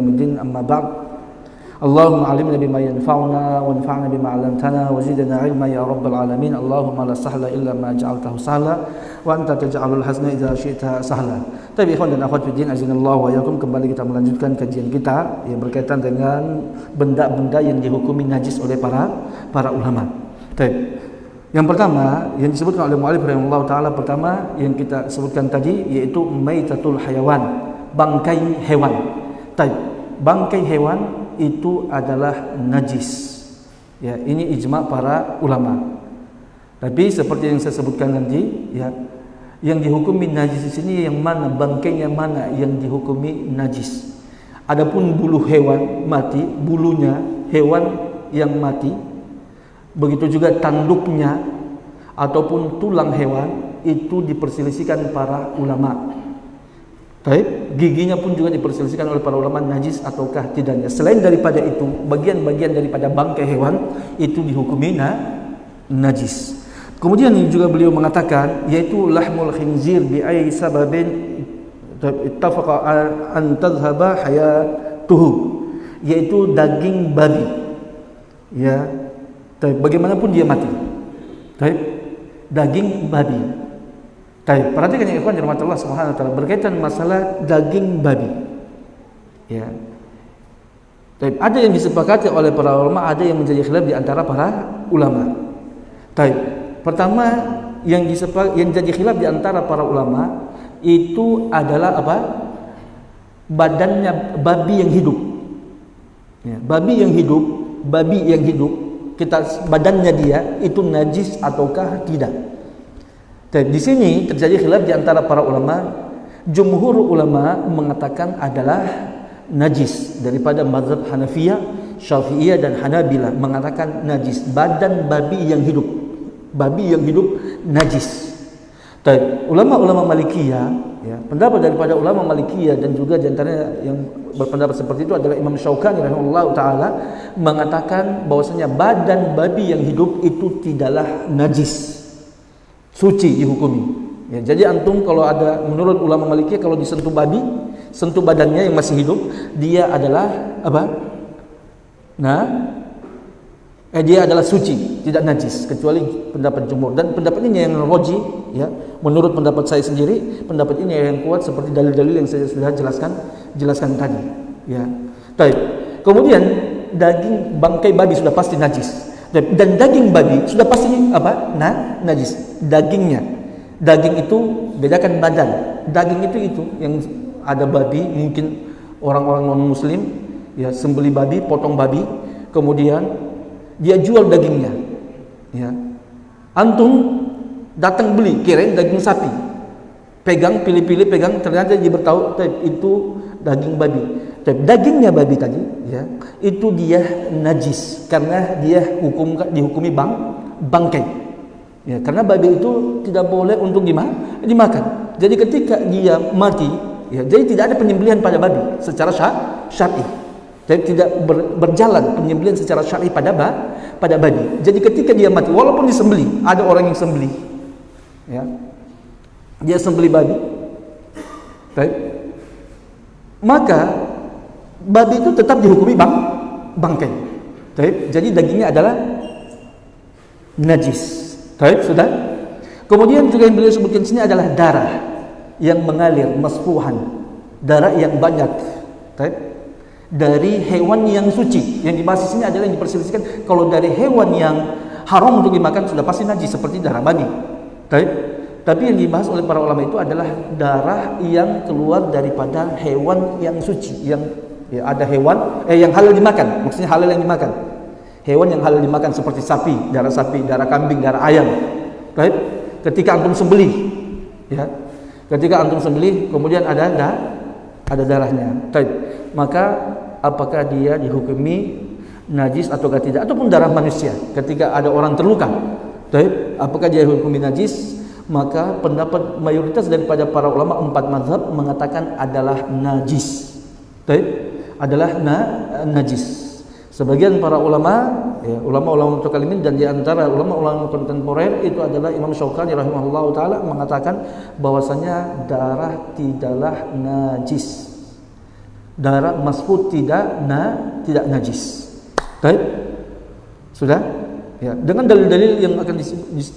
Yaumiddin, amma ba'd. Allahumma 'allimna bima yanfa'una wanfa'na bima 'allamtana wa zidna 'ilma ya rabbal alamin. Allahumma la sahla illa ma ja'altahu sahla wa anta taj'alul hazna idza syi'ta sahla. Tapi ikhwan dan akhwat fillah, azinallahu wa iyyakum, kembali kita melanjutkan kajian kita yang berkaitan dengan benda-benda yang dihukumi najis oleh para ulama. Baik. Yang pertama yang disebutkan oleh mu'allif rahimahullah taala, pertama yang kita sebutkan tadi yaitu maitatul hayawan, bangkai hewan. Baik. Bangkai hewan itu adalah najis. Ya, ini ijma para ulama. Tapi seperti yang saya sebutkan nanti, ya, yang dihukumi najis di sini yang mana, bangkainya mana yang dihukumi najis. Adapun bulu hewan mati, bulunya hewan yang mati, begitu juga tanduknya ataupun tulang hewan, itu diperselisihkan para ulama. Baik, giginya pun juga diperselisihkan oleh para ulama najis ataukah tidaknya. Selain daripada itu, bagian-bagian daripada bangkai hewan itu dihukumi najis. Kemudian juga beliau mengatakan yaitu lahmul khinzir bi ay sababin ittafaqa an tadhhaba hayatuhu, yaitu daging babi. Ya. Bagaimanapun dia mati. Baik, daging babi. Baik, perhatikan ya ikhwan dirahmati Allah Subhanahu wa taala berkaitan masalah daging babi. Ya. Baik, ada yang disepakati oleh para ulama, ada yang menjadi khilaf di antara para ulama. Baik, pertama yang jadi khilaf di antara para ulama itu adalah apa? Badannya babi yang hidup. Ya, babi yang hidup, badannya dia itu najis ataukah tidak? Di sini terjadi khilaf di antara para ulama. Jumhur ulama mengatakan adalah najis. Daripada mazhab Hanafiyah, Syafi'iyah dan Hanabilah mengatakan najis. Badan babi yang hidup, najis. Ulama-ulama Malikiyah, ya, pendapat daripada ulama Malikiyah dan juga di antaranya yang berpendapat seperti itu adalah Imam Syaukani rahimahullah taala mengatakan bahwasanya badan babi yang hidup itu tidaklah najis, suci dihukumi. Ya, jadi antum kalau ada, menurut ulama Malikiyah, kalau disentuh babi, sentuh badannya yang masih hidup, dia adalah apa? Dia adalah suci, tidak najis, kecuali pendapat jumhur. Dan pendapat ini yang roji, ya, menurut pendapat saya sendiri, pendapat ini yang kuat seperti dalil-dalil yang saya sudah jelaskan tadi. Ya. Baik. Kemudian daging bangkai babi sudah pasti najis. Dan daging babi sudah pasti apa? Najis. Daging itu bedakan badan. Daging itu yang ada babi, mungkin orang-orang non muslim ya sembeli babi, potong babi, kemudian dia jual dagingnya. Ya. Antum datang beli, kirain daging sapi. Pegang, pilih-pilih, pegang, ternyata dia bertahu itu daging babi. Dagingnya babi tadi, ya, itu dia najis karena dia dihukumi bangkai. Ya, karena babi itu tidak boleh untuk dimakan. Jadi ketika dia mati, ya, jadi tidak ada penyembelihan pada babi secara syar'i. Jadi tidak berjalan penyembelihan secara syar'i pada babi. Jadi ketika dia mati, walaupun disembelih, ada orang yang sembelih, ya, dia sembelih babi, baik, maka babi itu tetap dihukumi bangkai. Jadi dagingnya adalah najis. Sudah. Kemudian juga yang beliau sebutkan sini adalah darah yang mengalir, masfuhan, darah yang banyak. Dari hewan yang suci. Yang dibahas di sini adalah yang diperselisihkan. Kalau dari hewan yang haram untuk dimakan sudah pasti najis seperti darah babi. Tapi yang dibahas oleh para ulama itu adalah darah yang keluar daripada hewan yang suci, yang ya, ada hewan yang halal dimakan. Maksudnya halal yang dimakan. Hewan yang halal dimakan seperti sapi, darah kambing, darah ayam. Ketika antum sembelih, ya. Ketika antum sembelih kemudian ada darahnya. Maka apakah dia dihukumi najis ataukah tidak, ataupun darah manusia ketika ada orang terluka, apakah dia dihukumi najis? Maka pendapat mayoritas daripada para ulama 4 mazhab mengatakan adalah najis. Adalah najis. Sebagian para ulama, ya, ulama-ulama mutakallimin dan di antara ulama-ulama kontemporer itu adalah Imam Syaukani rahimahullah taala mengatakan bahwasanya darah tidaklah najis. Darah masfuh tidak najis. Baik? Sudah? Ya, dengan dalil-dalil yang akan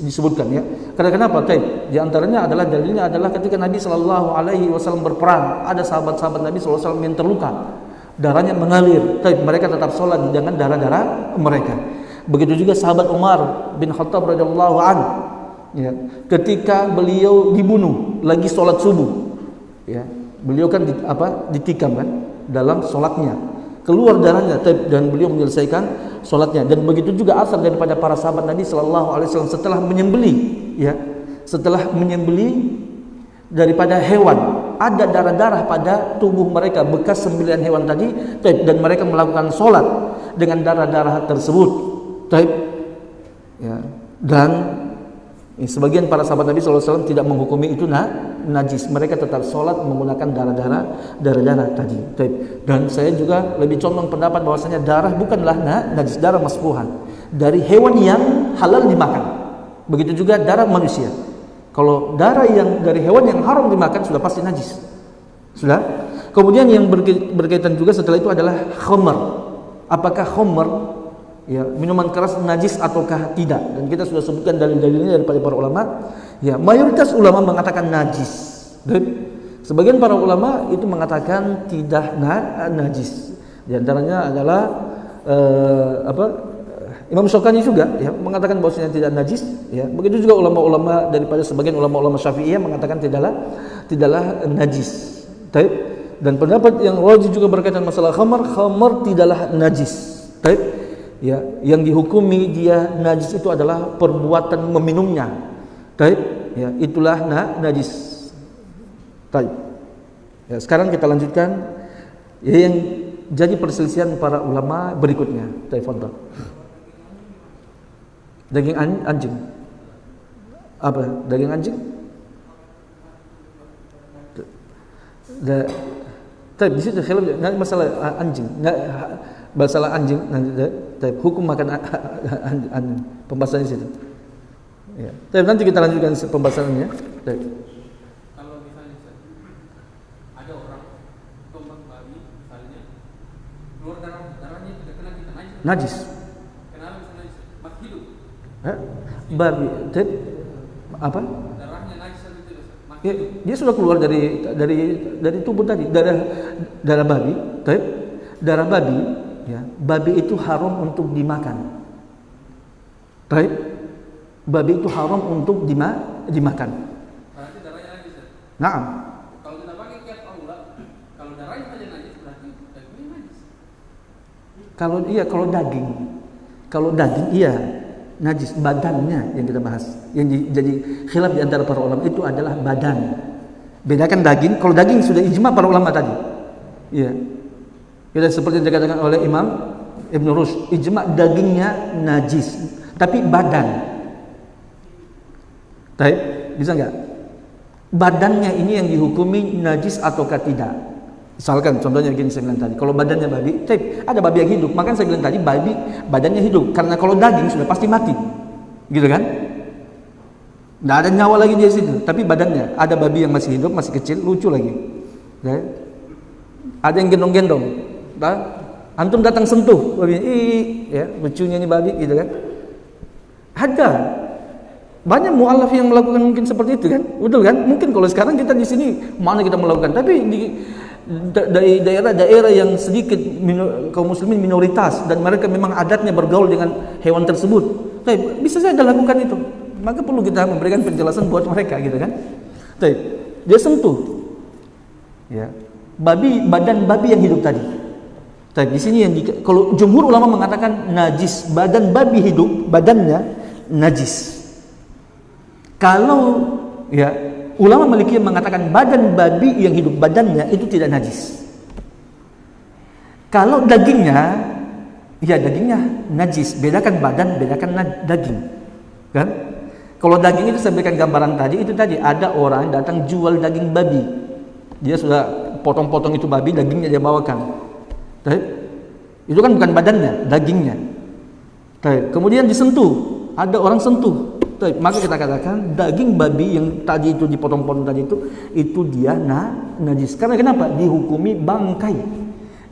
disebutkan ya. Karena kenapa? Baik. Di antaranya adalah dalilnya adalah ketika Nabi sallallahu alaihi wasallam berperang, ada sahabat-sahabat Nabi sallallahu alaihi wasallam yang terluka. Darahnya mengalir. Baik, mereka tetap sholat dengan darah-darah mereka. Begitu juga sahabat Umar bin Khattab radhiyallahu anhu. Ya, ketika beliau dibunuh lagi sholat subuh. Ya, beliau kan ditikam kan dalam sholatnya, keluar darahnya dan beliau menyelesaikan sholatnya. Dan begitu juga asal daripada para sahabat Nabi Sallallahu Alaihi Wasallam setelah menyembelih, ya, setelah menyembelih daripada hewan, ada darah-darah pada tubuh mereka bekas sembelihan hewan tadi, dan mereka melakukan sholat dengan darah-darah tersebut, ya. Dan sebagian para sahabat Nabi SAW tidak menghukumi itu najis. Mereka tetap sholat menggunakan darah-darah tadi. Dan saya juga lebih condong pendapat bahwasanya darah bukanlah najis, darah masfuhan dari hewan yang halal dimakan. Begitu juga darah manusia. Kalau darah yang dari hewan yang haram dimakan sudah pasti najis. Sudah. Kemudian yang berkaitan juga setelah itu adalah khamr. Apakah khamr, ya, minuman keras najis ataukah tidak? Dan kita sudah sebutkan dalil-dalilnya daripada para ulama. Ya, mayoritas ulama mengatakan najis. Dan sebagian para ulama itu mengatakan tidak najis. Di antaranya adalah Imam Syaukani juga ya mengatakan bahwasanya tidak najis. Ya, begitu juga ulama-ulama daripada sebagian ulama-ulama Syafi'iyah mengatakan tidaklah najis. Dan pendapat yang rajih juga berkaitan masalah khamar tidaklah najis. Ya, yang dihukumi dia najis itu adalah perbuatan meminumnya. Ya, itulah najis. Ya, sekarang kita lanjutkan ya, yang jadi perselisihan para ulama berikutnya. Fadhal. Daging anjing. Apa? Daging anjing? Di situ khilaf masalah anjing. Masalah anjing nanti hukum makan anjing. Pembahasannya situ. Ya. Nanti kita lanjutkan pembahasannya. Kalau misalnya ada orang tombak babi misalnya keluar darahnya tidak kena kita najis. Kenapa bisa najis? Masih hidup. Babi, apa? Darahnya najis atau tidak? Ya, dia sudah keluar dari tubuh tadi, darah babi, darah babi, ya, babi itu haram untuk dimakan. Babi itu haram untuk dimakan. Berarti darahnya najis. Naam. Kalau kita pakai kiat aula, kalau darahnya saja najis berarti dagingnya najis. Kalau daging iya najis, badannya yang kita bahas. Yang jadi khilaf di antara para ulama itu adalah badan. Bedakan daging. Kalau daging sudah ijma para ulama tadi. Iya. Kita seperti yang dikatakan oleh Imam Ibn Rushd, ijma dagingnya najis, tapi badan. Bisa enggak? Badannya ini yang dihukumi najis ataukah tidak? Misalkan contohnya begini saya bilang tadi, kalau badannya babi, ada babi yang hidup, makanya saya bilang tadi babi badannya hidup, karena kalau daging sudah pasti mati, gitu kan? Nggak ada nyawa lagi di situ, tapi badannya ada babi yang masih hidup, masih kecil, lucu lagi, ya? Ada yang gendong-gendong, antum datang sentuh, babi, ya lucunya ini babi, gitu kan? Ada banyak mu'alaf yang melakukan mungkin seperti itu kan, betul kan? Mungkin kalau sekarang kita di sini mana kita melakukan, tapi dari daerah-daerah yang sedikit kaum muslimin minoritas dan mereka memang adatnya bergaul dengan hewan tersebut, bisa saja lakukan itu. Maka perlu kita memberikan penjelasan buat mereka, gitu kan? Dia sentuh, ya, badan babi yang hidup tadi. Di sini kalau jumhur ulama mengatakan najis, badan babi hidup, badannya najis. Kalau ya ulama Malikiyah mengatakan badan babi yang hidup badannya itu tidak najis. Kalau dagingnya, ya dagingnya najis. Bedakan badan, bedakan daging, kan? Kalau daging itu saya berikan gambaran tadi, itu tadi ada orang datang jual daging babi, dia sudah potong-potong itu babi, dagingnya dia bawakan. Itu kan bukan badannya, dagingnya. Kemudian disentuh, ada orang sentuh. Maka kita katakan daging babi yang tadi itu dipotong-potong tadi itu dia najis. Karena kenapa? Dihukumi bangkai.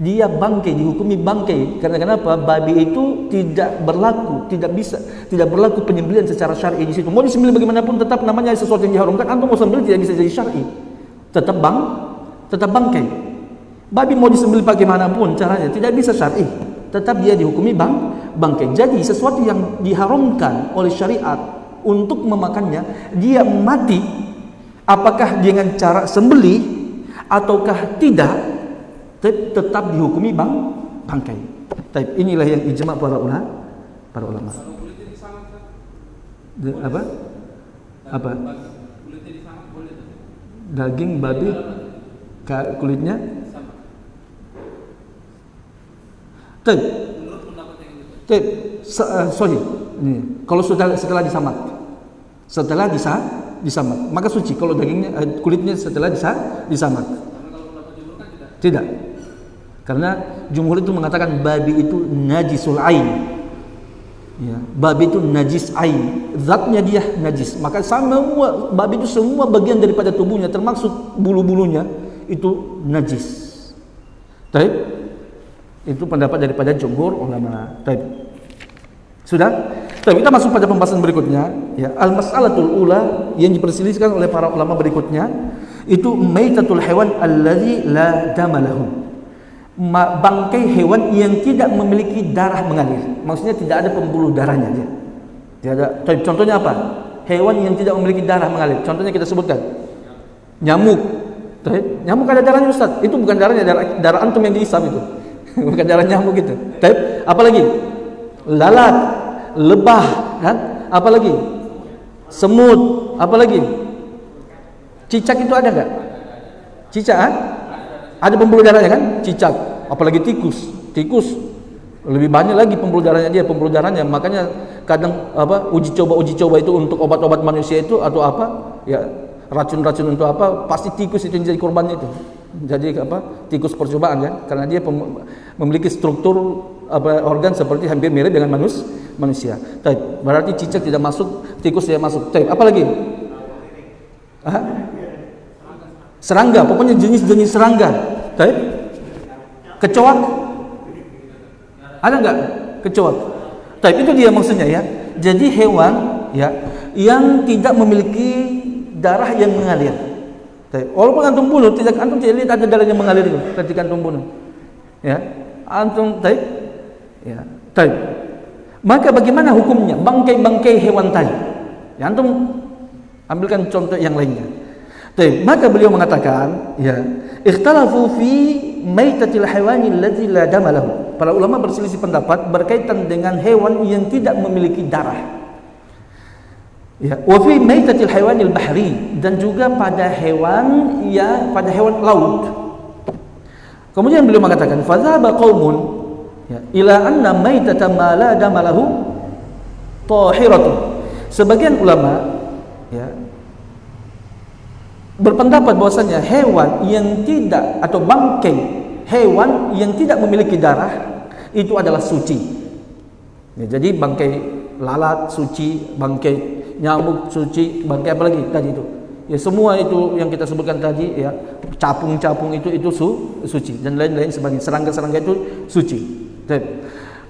dia bangkai, dihukumi bangkai. Karena kenapa? Babi itu tidak berlaku penyembelihan secara syar'i di situ. Mau disembelih bagaimanapun tetap namanya sesuatu yang diharamkan. Antum mau sembelih tidak bisa jadi syar'i. Tetap bangkai. Babi mau disembelih bagaimanapun caranya tidak bisa syar'i. Tetap dia dihukumi bangkai. Jadi sesuatu yang diharamkan oleh syariat untuk memakannya, dia mati, apakah dengan cara sembelih ataukah tidak, tetap dihukumi bangkai. Inilah yang ijma' para ulama. Apa? Daging babi kulitnya sorry. Kalau setelah disamat. Setelah disamat, maka suci. Kalau dagingnya kulitnya setelah disamat. Tidak. Karena jumhur itu mengatakan babi itu najisul ain. Ya, babi itu najis ain. Zatnya dia najis. Maka semua babi itu semua bagian daripada tubuhnya termasuk bulu-bulunya itu najis. Baik. Itu pendapat daripada jumhur ulama. Baik. Sudah? Baik, kita masuk pada pembahasan berikutnya, ya. Al-mas'alatul ula yang diperselisihkan oleh para ulama berikutnya itu maitatul hewan allazi la damalahu. Bangkai hewan yang tidak memiliki darah mengalir. Maksudnya tidak ada pembuluh darahnya dia. Tidak ada. Contohnya apa? Hewan yang tidak memiliki darah mengalir. Contohnya kita sebutkan. Nyamuk. Nyamuk ada darahnya, Ustaz. Itu bukan darahnya, darah antum yang diisap itu. Bukan darah nyamuk itu. Apalagi? Lalat, lebah, kan? Apalagi? Semut, apalagi? Cicak itu ada enggak? Cicak, kan? Ada pembuluh darahnya kan? Cicak, apalagi tikus. Tikus lebih banyak lagi pembuluh darahnya dia, makanya kadang uji coba itu untuk obat-obat manusia itu atau apa? Ya, racun-racun untuk apa? Pasti tikus itu yang jadi korbannya itu. Jadi tikus percobaan kan? Karena dia memiliki struktur organ seperti hampir mirip dengan manusia. Berarti cicak tidak masuk, tikus tidak masuk. Apalagi? Serangga, pokoknya jenis-jenis serangga. Kecoak? Ada enggak kecoak? Itu dia maksudnya ya. Jadi hewan ya yang tidak memiliki darah yang mengalir. Walaupun antum bunuh, antum tidak lihat ada darah yang mengalir itu ketika antum bunuh. Ya. Antum ya. Maka bagaimana hukumnya bangkai-bangkai hewan tadi? Ya, antum ambilkan contoh yang lainnya. Maka beliau mengatakan, ya, ikhtalafu fi maitatil haiwani allazi la dama lahu. Para ulama berselisih pendapat berkaitan dengan hewan yang tidak memiliki darah. Ya, wa fi maitatil haiwanil bahri, dan juga pada hewan laut. Kemudian beliau mengatakan, fadzaba qaumun ya ila anna maitata ma la dama lahu tahiratun. Sebagian ulama ya berpendapat bahwasanya hewan yang tidak atau bangkai hewan yang tidak memiliki darah itu adalah suci. Ya, jadi bangkai lalat suci, bangkai nyamuk suci, bangkai apa lagi tadi itu? Ya semua itu yang kita sebutkan tadi ya, capung-capung itu suci dan lain-lain sebagainya. Serangga-serangga itu suci.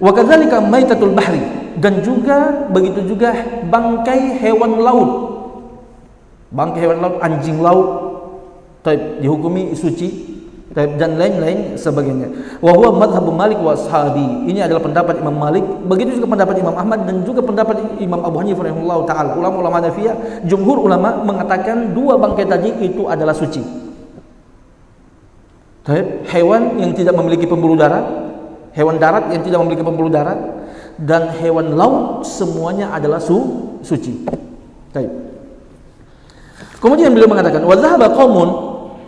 Wa kadzalika maitatul bahri, dan juga begitu juga bangkai hewan laut. Bangkai hewan laut, anjing laut, dihukumi suci, dan lain-lain sebagainya. Wa huwa madhhabu Malik wa ashabi. Ini adalah pendapat Imam Malik, begitu juga pendapat Imam Ahmad dan juga pendapat Imam Abu Hanifah rahimahullahu taala. Ulama-ulama Hanafiyah, jumhur ulama mengatakan dua bangkai tadi itu adalah suci. Hewan yang tidak memiliki pembuluh darah, hewan darat yang tidak memiliki pembuluh darah, dan hewan laut semuanya adalah suci. Kemudian beliau mengatakan, wa dhahaba qaumun,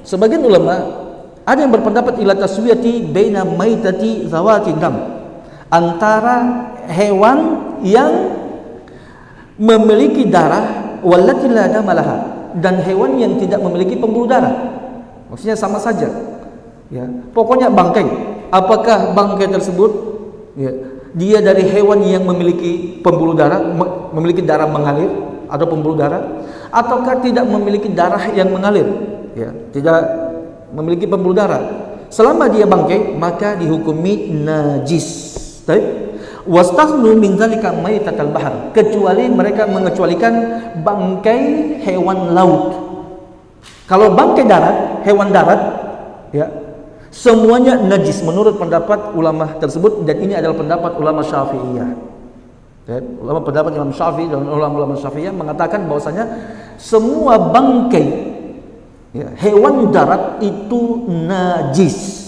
sebagian ulama ada yang berpendapat ila taswiyati baina maitati zawati dam, antara hewan yang memiliki darah wallati la damalaha, dan hewan yang tidak memiliki pembuluh darah. Maksudnya sama saja. Ya, pokoknya bangkai. Apakah bangkai tersebut ya, dia dari hewan yang memiliki pembuluh darah, memiliki darah mengalir atau pembuluh darah, ataukah tidak memiliki darah yang mengalir, ya, tidak memiliki pembuluh darah, selama dia bangkai maka dihukumi najis. Baik. Wastaghnu min dzalika maitatal bahr, kecuali mereka mengecualikan bangkai hewan laut. Kalau bangkai darat, hewan darat, ya, semuanya najis menurut pendapat ulama tersebut, dan ini adalah pendapat ulama Syafi'iyah. Ya, pendapat Imam Syafi'i dan ulama-ulama Syafi'iyah mengatakan bahwasanya semua bangkai, ya, hewan darat itu najis.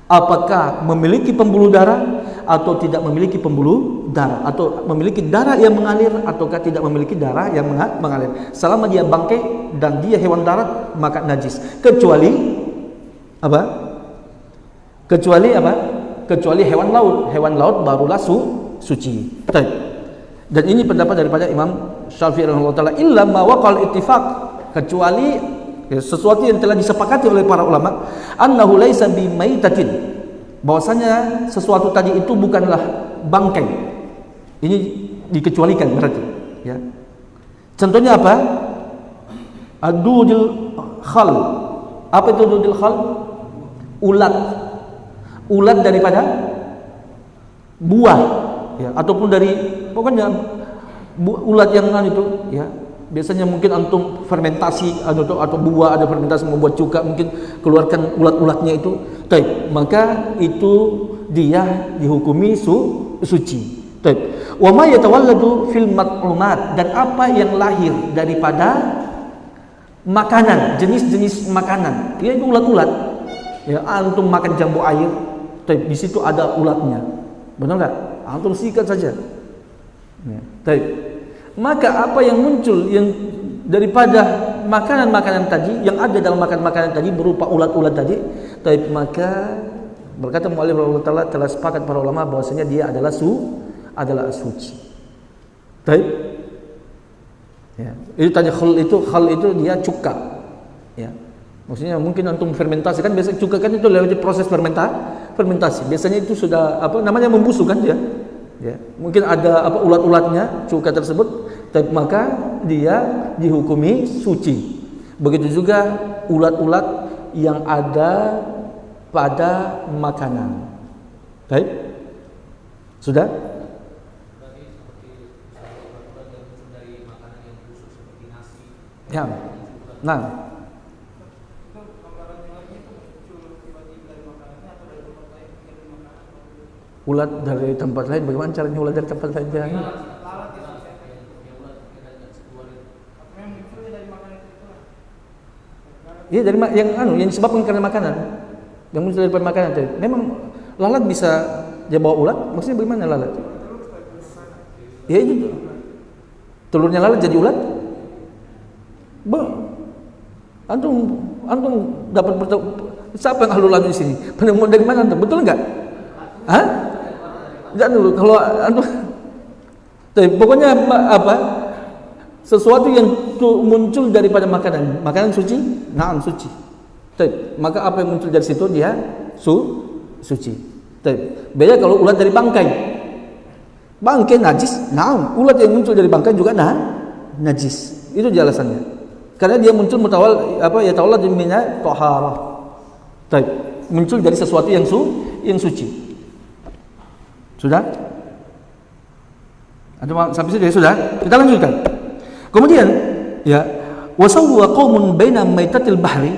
Apakah memiliki pembuluh darah atau tidak memiliki pembuluh darah, atau memiliki darah yang mengalir ataukah tidak memiliki darah yang mengalir. Selama dia bangkai dan dia hewan darat maka najis. Kecuali apa? Kecuali hewan laut. Hewan laut barulah suci. Dan ini pendapat daripada Imam Syafi'i rahimahullah taala, illa ma waqal ittifaq, kecuali ya, sesuatu yang telah disepakati oleh para ulama, annahu laisa bimaitatin, bahwasanya sesuatu tadi itu bukanlah bangkai. Ini dikecualikan berarti, ya. Contohnya apa? Adudul khal. Apa itu adudul khal? Ulat daripada buah, ya, ataupun dari pokoknya ulat yang itu, ya. Biasanya mungkin antum fermentasi atau buah ada fermentasi membuat cuka, mungkin keluarkan ulat-ulatnya itu. Taib, maka itu dia dihukumi suci. Taib. Wa ma yatawalladu fil mat'umat, dan apa yang lahir daripada makanan, jenis-jenis makanan, yaitu ulat-ulat. Ya, antum makan jambu air, taib, di situ ada ulatnya. Benar enggak? Antum sikat saja. Ya, taib. Maka apa yang muncul yang daripada makanan-makanan tadi, yang ada dalam makanan-makanan tadi berupa ulat-ulat tadi, maka berkata mu'allif rahimahullah telah sepakat para ulama bahwasanya dia adalah suci. Baik. Ya. Itu tadi khal itu dia cuka. Ya. Maksudnya mungkin antum fermentasi, kan biasa cuka kan itu lewat proses fermentasi. Biasanya itu sudah membusuk kan dia. Ya, mungkin ada ulat-ulatnya cuka tersebut, maka dia dihukumi suci. Begitu juga ulat-ulat yang ada pada makanan. Baik? Sudah? Ya. Nah, ulat dari tempat lain, bagaimana caranya ulat dari tempat lain? Iya, dari yang disebabkan karena makanan, yang muncul dari makanan tadi. Memang lalat bisa dia bawa ulat, maksudnya bagaimana lalat? Ya itu telurnya lalat jadi ulat. Antum dapat siapa yang ahli lalat di sini? Penemuan dari mana antum? Betul enggak? Hah? Jangan dulu, kalau antum pokoknya apa? Sesuatu yang muncul daripada makanan suci, naam suci. Maka apa yang muncul dari situ dia suci. Beda kalau ulat dari bangkai. Bangkai najis, naam. Ulat yang muncul dari bangkai juga najis. Itu alasannya. Karena dia muncul yatawallad min taharah. Muncul dari sesuatu yang suci. Sudah? Sampai sini sudah? Kita lanjutkan. Kemudian, ya, wasawwa qaumun baina maitatil barri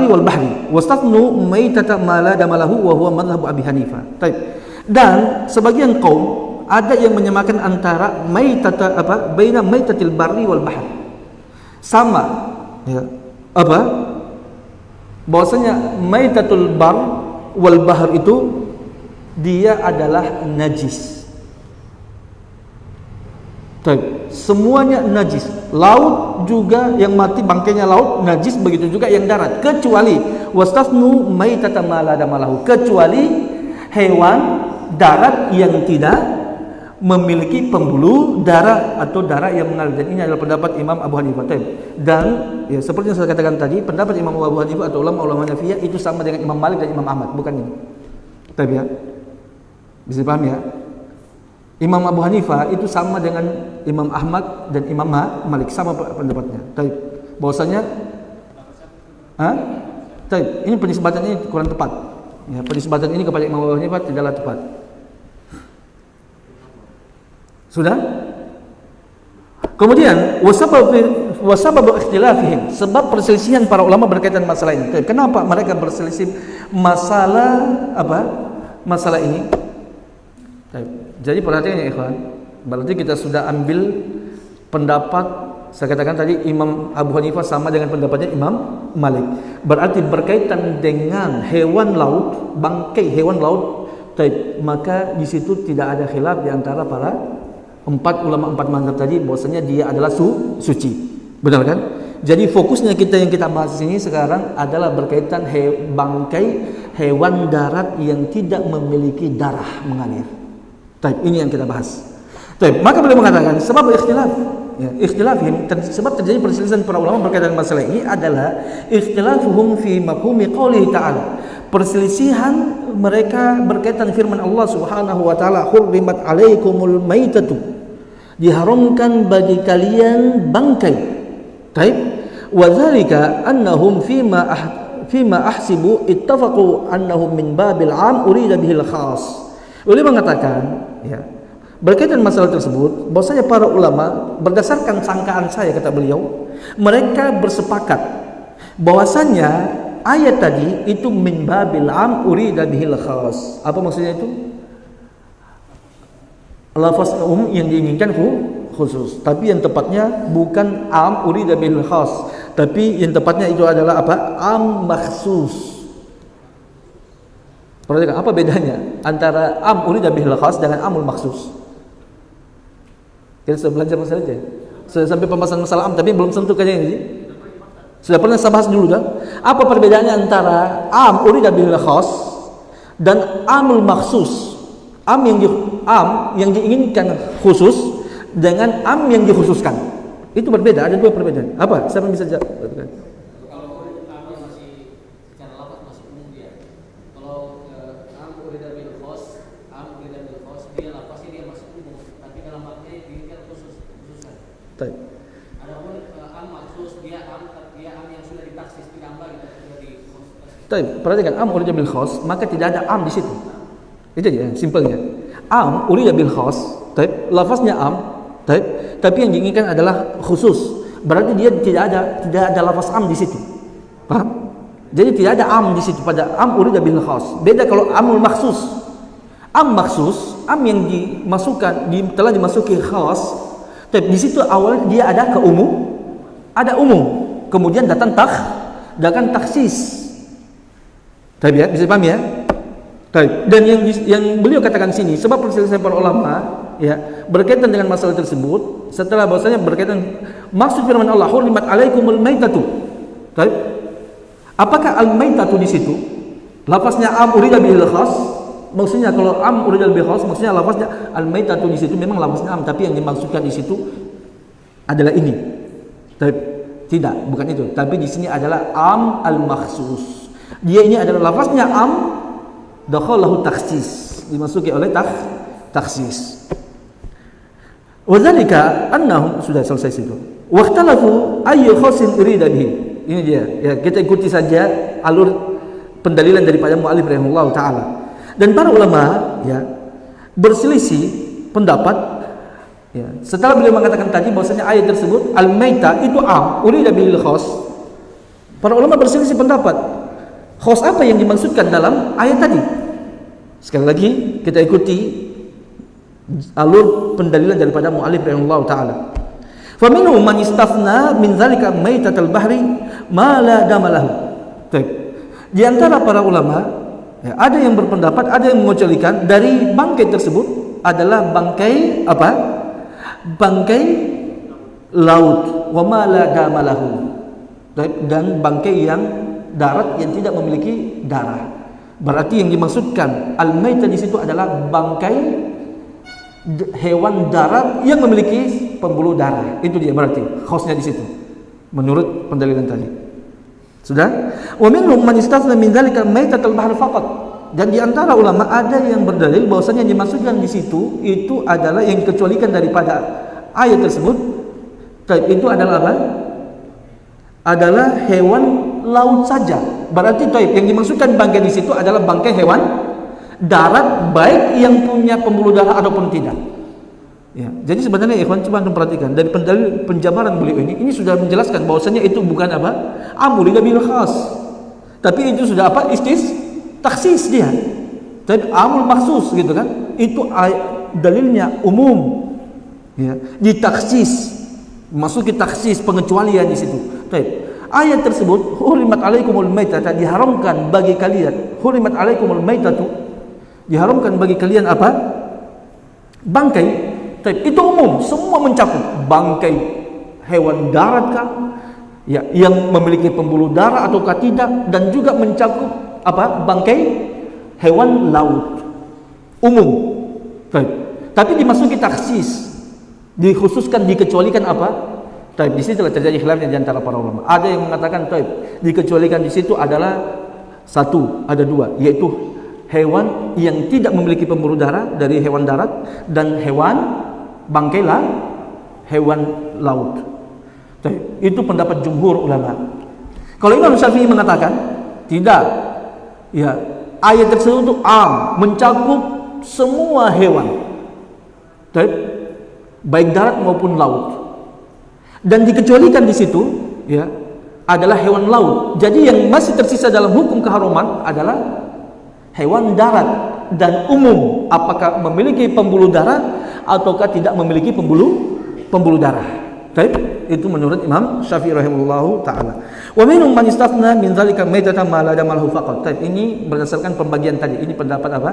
wal bahri wastathnu maitata ma la damalahu wa huwa madhhab Abi Hanifah. Dan sebagian kaum ada yang menyamakan antara baina maitatil barri wal bahri. Sama, ya. Bahwasanya maitatul bar wal bahr itu dia adalah najis. Semuanya najis. Laut juga yang mati bangkainya laut najis, begitu juga yang darat, kecuali wastafnu maitata ma la damalahu, kecuali hewan darat yang tidak memiliki pembuluh darah atau darah yang mengalir. Dan ini adalah pendapat Imam Abu Hanifah. Dan ya, seperti yang saya katakan tadi, pendapat Imam Abu Hanifah atau ulama Hanafiyah itu sama dengan Imam Malik dan Imam Ahmad, bukan ini. Ya. Bisa dipahami ya? Imam Abu Hanifah itu sama dengan Imam Ahmad dan Imam Malik, sama pendapatnya. Bahwasanya Ini penisbatan ini kurang tepat. Ya, penisbatan ini kepada Imam Abu Hanifah tidaklah tepat. Sudah? Kemudian wasabab ikhtilafihim, sebab perselisihan para ulama berkaitan masalah ini. Kenapa mereka berselisih masalah apa? Masalah ini. Jadi perhatikan ya ikhwan, berarti kita sudah ambil pendapat, saya katakan tadi Imam Abu Hanifah sama dengan pendapatnya Imam Malik. Berarti berkaitan dengan hewan laut, bangkai hewan laut, maka di situ tidak ada khilaf di antara para empat mazhab tadi bahwasanya dia adalah suci. Benar kan? Jadi fokusnya yang kita bahas di sini sekarang adalah berkaitan bangkai hewan darat yang tidak memiliki darah mengalir. Ini yang kita bahas. Maka beliau mengatakan sebab ikhtilaf, ya, ikhtilafihim, sebab terjadi perselisihan para ulama berkaitan masalah ini adalah ikhtilafuhum fi mafhumi qoulihi ta'ala. Perselisihan mereka berkaitan firman Allah Subhanahu wa taala, hurrimat alaikumul maitatu, diharamkan bagi kalian bangkai. Wa dzalika annahum fima ahsibu ittafaqu annahum min babil 'am urida bihil khas. Beliau mengatakan, ya, berkaitan masalah tersebut, bahwasanya para ulama berdasarkan sangkaan saya, kata beliau, mereka bersepakat bahwasanya ayat tadi itu min babil 'am urida bihil khas. Apa maksudnya itu? Lafaz yang diinginkan khusus, tapi yang tepatnya bukan am urida bil khas, tapi yang tepatnya itu adalah apa? Am makhsus. Perhatikan apa bedanya antara am urida bil khas dengan amul makhsus. Kita sudah belajar masalah aja. Sudah sampai pembahasan masalah am, tapi belum sentuh kayaknya ini. Sudah pernah saya bahas dulu kan? Apa perbedaannya antara am urida bil khas dan amul makhsus? Am yang diinginkan khusus dengan am yang dikhususkan. Itu berbeda, ada dua perbedaan. Apa? Siapa yang bisa jawab? Kalau am masih secara lafaz masih umum dia. Kalau am urida bil khas, dia lafaznya dia masih umum, tapi dalam maknanya diinginkan khususan. Adapun am makhsus dia am yang sudah ditaksis, ditambah gitu, sudah dikhususkan. Perhatikan am urida bil khas, maka tidak ada am di situ. Itu aja, simpelnya. Am urida bil khas, lafaznya am, tapi yang diinginkan adalah khusus. Berarti dia tidak ada lafaz am di situ. Paham? Jadi tidak ada am di situ pada am urida bil khas. Beda kalau amul maksus. Am maksus, am yang dimasukkan telah dimasuki khas, tapi di situ awal dia ada ada umum. Kemudian datang taksis. Tapi ya, bisa paham ya? Dan yang beliau katakan sini, sebab perselisihan para ulama, ya, berkaitan dengan masalah tersebut, setelah bahwasanya berkaitan maksud firman Allah, hurrimat alaikumul maitatu. Apakah al-maitatu di situ lafaznya am urida bil khas? Maksudnya kalau am urida bil khas, maksudnya lafaznya al-maitatu di situ memang lafaznya am, tapi yang dimaksudkan di situ adalah ini. Tidak, bukan itu. Tapi di sini adalah am al-makhsus. Dia ini adalah lafaznya am, dakhalahu takhsis, dimasuki oleh takhsis. Wa dzalika annahum, sudah selesai situ. Waqtalafu ayyu khasin urida bihi. Ini dia. Ya, kita ikuti saja alur pendalilan daripada muallif rahimahullah taala. Dan para ulama, ya, berselisih pendapat, ya. Setelah beliau mengatakan tadi bahwasanya ayat tersebut al-maita itu am urida bil khas. Para ulama berselisih pendapat. Khos apa yang dimaksudkan dalam ayat tadi? Sekali lagi kita ikuti alur pendalilan daripada muallif rahimahullah taala. Fa minhum man istafna min dzalika maitatal bahri ma la damalahu. Di antara para ulama, ya, ada yang berpendapat, ada yang mengecualikan dari bangkai tersebut adalah bangkai apa? Bangkai laut, wa ma la damalahu. Dan bangkai yang darat yang tidak memiliki darah. Berarti yang dimaksudkan al-maitah di situ adalah bangkai hewan darat yang memiliki pembuluh darah. Itu dia berarti khasnya di situ. Menurut pendalilan tadi. Sudah? Wa minhum man istathna min dzalika maitatul bahr faqat. Dan di antara ulama ada yang berdalil bahwasanya yang dimaksudkan di situ itu adalah yang dikecualikan daripada ayat tersebut. Itu adalah apa? adalah hewan laut saja. Berarti yang dimaksudkan bangkai di situ adalah bangkai hewan darat, baik yang punya pembuluh darah ataupun tidak. Ya, jadi sebenarnya ikhwan coba antum perhatikan dari penjabaran beliau ini sudah menjelaskan bahwasanya itu bukan apa? Amul bil khas. Tapi itu sudah apa? Taksis dia. Tapi amul maksus gitu kan. Itu dalilnya umum. Ya, ditaksis. Masuk ke taksis, pengecualian di situ. Baik. Ayat tersebut hurimat alaikumul maitata, diharamkan bagi kalian. Hurimat alaikumul maitatu, diharamkan bagi kalian apa? Bangkai. Itu umum, semua mencakup bangkai hewan darat kah, ya, yang memiliki pembuluh darah ataukah tidak, dan juga mencakup apa? Bangkai hewan laut, umum. Tapi dimasuki taksis, dikhususkan, dikecualikan apa? Di situ telah terjadi khilafnya di antara para ulama. Ada yang mengatakan dikecualikan di situ adalah ada dua, yaitu hewan yang tidak memiliki pembuluh darah dari hewan darat dan hewan bangkai hewan laut. Itu pendapat jumhur ulama. Kalau Imam Syafi'i mengatakan tidak, ya, ayat tersebut itu mencakup semua hewan, baik darat maupun laut, dan dikecualikan di situ, ya, adalah hewan laut. Jadi yang masih tersisa dalam hukum keharuman adalah hewan darat dan umum, apakah memiliki pembuluh darah ataukah tidak memiliki pembuluh darah. Itu menurut Imam Syafi'i rahimahullahu taala. Wa minhum man istafna min dzalika maitatan ma la damalhu faqat. Ini berdasarkan pembagian tadi. Ini pendapat apa?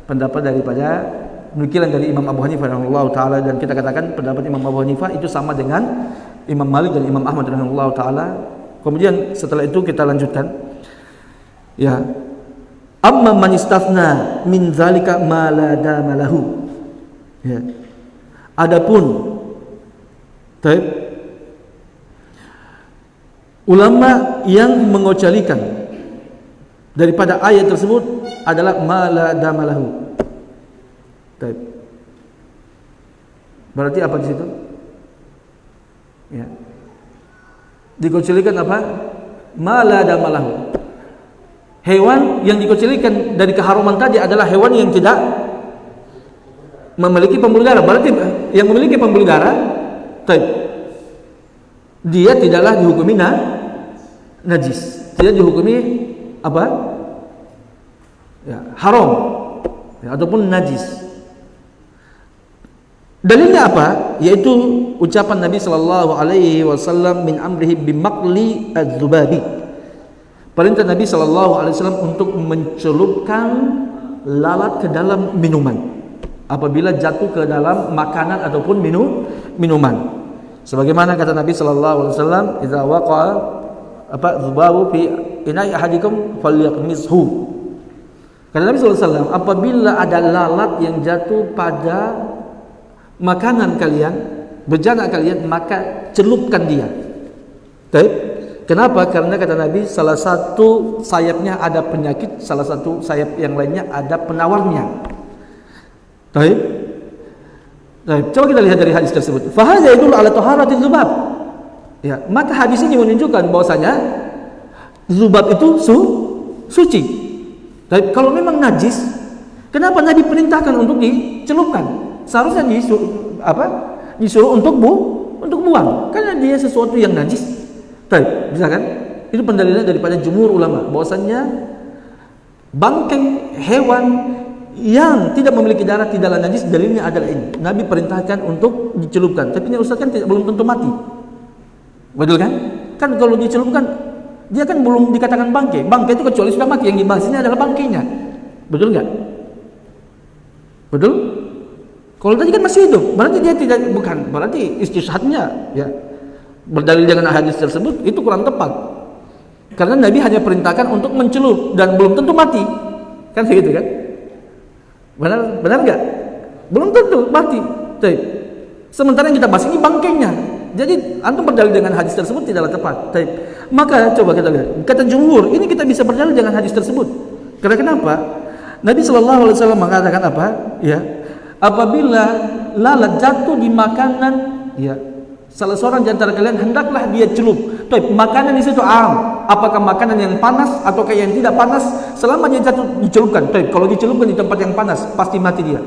Pendapat daripada nukilan dari Imam Abu Hanifah rahimahullahu taala, dan kita katakan pendapat Imam Abu Hanifah itu sama dengan Imam Malik dan Imam Ahmad rahimahullahu taala. Kemudian setelah itu kita lanjutkan. Ya. Amma man istafna min dzalika ma la damalahu. Ya. Adapun ulama yang mengecualikan daripada ayat tersebut adalah ma la damalahu. Berarti apa di situ? Ya. Dikecualikan apa? Ma la damalahu. Hewan yang dikecualikan dari keharuman tadi adalah hewan yang tidak memiliki pembuluh darah. Berarti yang memiliki pembuluh darah, dia tidaklah dihukumi najis, tidak dihukumi apa? Ya, haram, ya, ataupun najis. Dalilnya apa? Yaitu ucapan Nabi sallallahu alaihi wasallam min amrihi bimakli az-zubabi. Perintah Nabi sallallahu alaihi wasallam untuk mencelupkan lalat ke dalam minuman apabila jatuh ke dalam makanan ataupun minuman. Sebagaimana kata Nabi sallallahu alaihi wasallam, "Idza waqa'a dzubabu fi ina'i ahadikum falyaqmishu." Kata Nabi sallallahu alaihi wasallam, apabila ada lalat yang jatuh pada makanan kalian, bejana kalian, maka celupkan dia. Kenapa? Karena kata Nabi, salah satu sayapnya ada penyakit, salah satu sayap yang lainnya ada penawarnya. Coba kita lihat dari hadis tersebut. Fahadha yadullu ala taharati dzubab. Ya, maka hadis ini menunjukkan bahwasanya zubab itu suci. Kalau memang najis, kenapa Nabi perintahkan untuk dicelupkan? Seharusnya disuruh untuk buang, karena dia sesuatu yang najis. Bisa kan? Itu pendalilan daripada jumhur ulama bahwasanya bangkai hewan yang tidak memiliki darah tidaklah najis. Dalilnya adalah ini, Nabi perintahkan untuk dicelupkan. Tapi ini Ustaz kan belum tentu mati, betul kan? Kan kalau dicelupkan dia kan belum dikatakan bangkai. Bangkai itu kecuali sudah mati. Yang dibahas ini adalah bangkainya, betul nggak? Betul? Kalau tadi kan masih hidup, berarti dia bukan. Berarti istishhadnya, ya, berdalil dengan hadis tersebut itu kurang tepat. Karena Nabi hanya perintahkan untuk mencelup dan belum tentu mati, kan begitu kan? Benar enggak? Belum tentu mati. Sementara yang kita bahas ini bangkainya. Jadi antum berdalil dengan hadis tersebut tidaklah tepat. Maka coba kita lihat. Kata jumhur, ini kita bisa berdalil dengan hadis tersebut. Karena kenapa? Nabi sallallahu alaihi wasallam mengatakan apa? Ya, apabila lalat jatuh di makanan, ya, salah seorang di antara kalian hendaklah dia celup. Taib, makanan di situ apakah makanan yang panas ataukah yang tidak panas, selama dia jatuh dicelupkan. Taib, kalau dicelupkan di tempat yang panas pasti mati dia.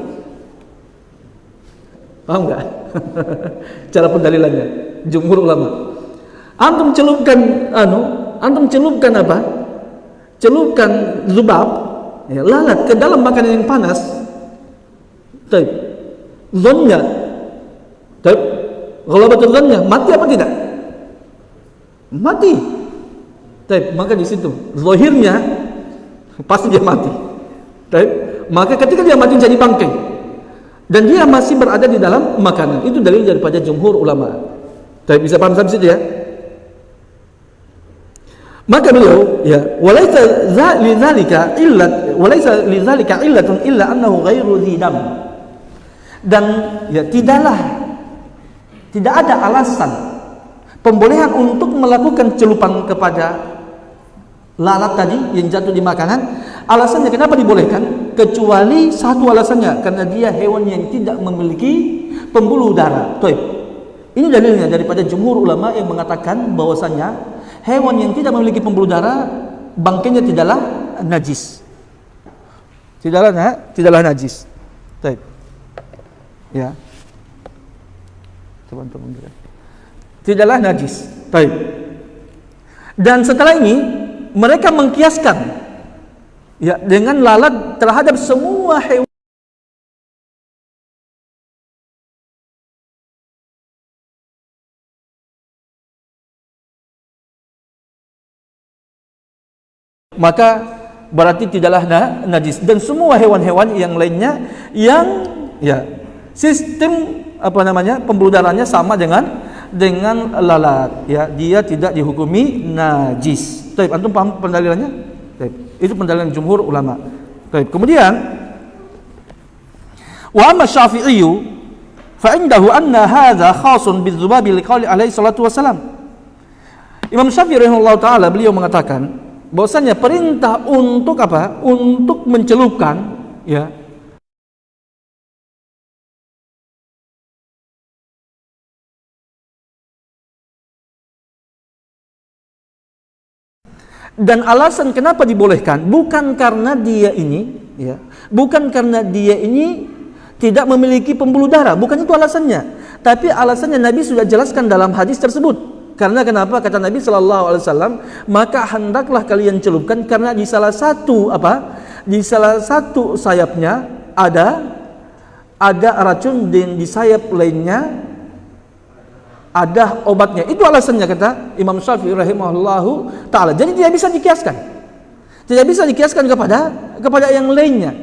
Paham enggak? Cara pendalilannya jumhur ulama. Antum celupkan apa? Celupkan zubab, ya, lalat ke dalam makanan yang panas. Taib, zonnya, taib, ghalabatul zonnya, mati apa tidak? Mati. Taib, maka di situ zahirnya pasti dia mati. Taib, maka ketika dia mati jadi bangkai dan dia masih berada di dalam makanan, itu dalil daripada jumhur ulama. Taib, bisa paham sampai situ ya? Maka beliau, ya, walaysa lidzalika illatun illa annahu ghairu dzidam. Dan ya tidak ada alasan pembolehan untuk melakukan celupan kepada lalat tadi yang jatuh di makanan. Alasannya kenapa dibolehkan? Kecuali satu alasannya, karena dia hewan yang tidak memiliki pembuluh darah. Taib. Ini dalilnya daripada jumhur ulama yang mengatakan bahwasanya hewan yang tidak memiliki pembuluh darah bangkainya tidaklah najis. Tidaklah najis. Baik. Ya. Coba untuk mengira. Tidaklah najis. Baik. Dan setelah ini mereka mengkiaskan, ya, dengan lalat terhadap semua hewan. Maka berarti tidaklah najis, dan semua hewan-hewan yang lainnya yang, ya, sistem pembuluh darahnya sama dengan lalat, ya, dia tidak dihukumi najis. Baik, antum paham pendalilannya? Baik, itu pendalilan jumhur ulama. Baik, kemudian wa amma Syafi'i fa indahu anna hadza khasun bizubabi liqauli alaihi salatu wasalam. Imam Syafi'i rahimahullah taala beliau mengatakan bahwasanya perintah untuk apa? Untuk mencelupkan, ya, dan alasan kenapa dibolehkan bukan karena dia ini, ya, bukan karena dia ini tidak memiliki pembuluh darah, bukan itu alasannya, tapi alasannya Nabi sudah jelaskan dalam hadis tersebut. Karena kenapa? Kata Nabi sallallahu alaihi wasallam, maka hendaklah kalian celupkan karena di salah satu sayapnya ada racun, dan di sayap lainnya ada obatnya. Itu alasannya, kata Imam Syafi'i rahimahullahu taala. Jadi tidak bisa dikiaskan. Tidak bisa dikiaskan kepada yang lainnya.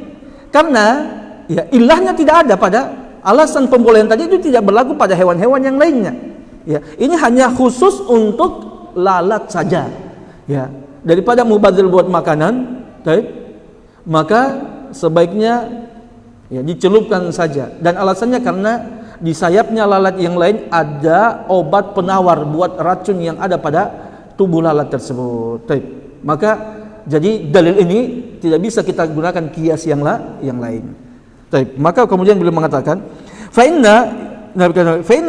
Karena, ya, ilahnya tidak ada pada alasan pembolehan tadi, itu tidak berlaku pada hewan-hewan yang lainnya. Ya, ini hanya khusus untuk lalat saja. Ya, daripada mubadzir buat makanan, maka sebaiknya, ya, dicelupkan saja. Dan alasannya karena di sayapnya lalat yang lain ada obat penawar buat racun yang ada pada tubuh lalat tersebut. Maka jadi dalil ini tidak bisa kita gunakan kias yang lain. Maka kemudian beliau mengatakan, fa inna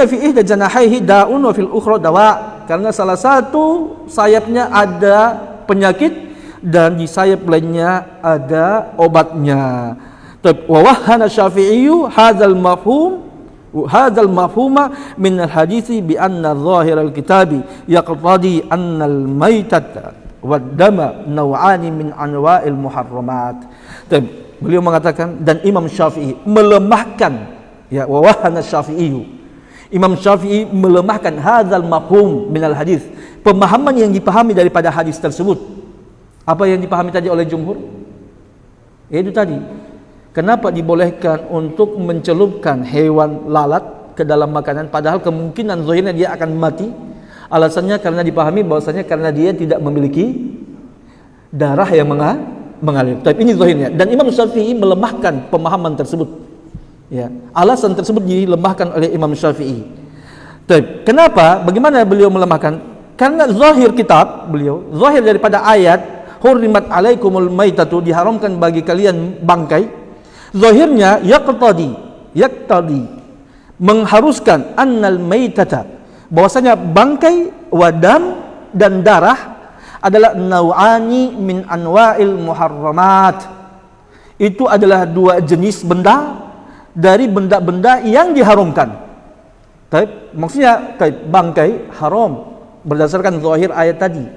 fi ihda janahaihi da'un wa fil ukhra dawa, karena salah satu sayapnya ada penyakit dan di sayap lainnya ada obatnya. Wa wahhana Syafi'i hadzal mafhuma min al-hadisi bi anna zahir al-kitabi yaqtadi anna al-maitata wad dama naw'ani min anwa'il muharramat. Beliau mengatakan, dan Imam Syafi'i melemahkan, ya, wa wahana Syafi'i, Imam Syafi'i melemahkan hadzal mafhum minal hadis, pemahaman yang dipahami daripada hadis tersebut. Apa yang dipahami tadi oleh jumhur? Itu tadi, kenapa dibolehkan untuk mencelupkan hewan lalat ke dalam makanan, padahal kemungkinan zahirnya dia akan mati. Alasannya karena dipahami bahwasanya karena dia tidak memiliki darah yang mengalir. Tapi ini zahirnya, dan Imam Syafi'i melemahkan pemahaman tersebut. Ya, alasan tersebut dilemahkan oleh Imam Syafi'i. Kenapa? Bagaimana beliau melemahkan? Karena zahir kitab beliau, zahir daripada ayat hurrimat alaikumul maitatu, diharamkan bagi kalian bangkai. Zahirnya yaqtadi mengharuskan annal maitata, bahwasanya bangkai wadam dan darah adalah nau'ani min anwa'il muharramat. Itu adalah dua jenis benda dari benda-benda yang diharamkan. Maksudnya bangkai haram berdasarkan zahir ayat tadi.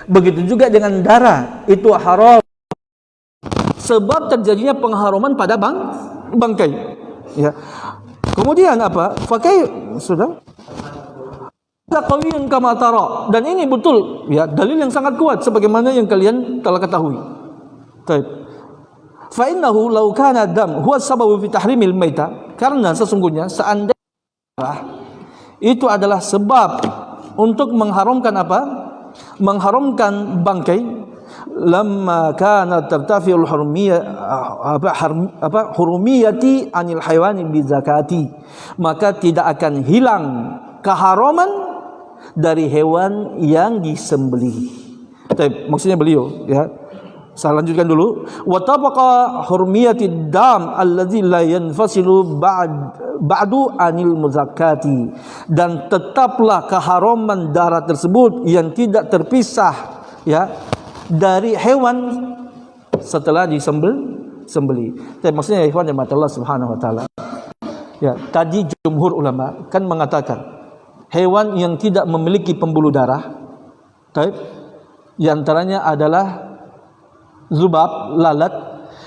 Begitu juga dengan darah, itu haram sebab terjadinya pengharaman pada bangkai. Ya. Kemudian apa? Fakai sudah qawiyun kama tara, dan ini betul ya, dalil yang sangat kuat sebagaimana yang kalian telah ketahui. Fa innahu law kana dam huwa sababu fi tahrimil maita, karena sesungguhnya seandainya darah itu adalah sebab untuk mengharamkan apa? Mengharamkan bangkai. Lamma kana tartafi'ul hurumiyati anil haywani bi zakati, maka tidak akan hilang keharaman dari hewan yang disembelih. Maksudnya beliau ya, saya lanjutkan dulu. Wa tabaqa hurmiyatid dam allazi la yanfasilu ba'du anil muzakkati, dan tetaplah keharaman darah tersebut yang tidak terpisah ya dari hewan setelah disembelih. Maksudnya ikhwan yang Allah Subhanahu wa taala. Ya, tadi jumhur ulama kan mengatakan hewan yang tidak memiliki pembuluh darah, di antaranya adalah zubab, lalat.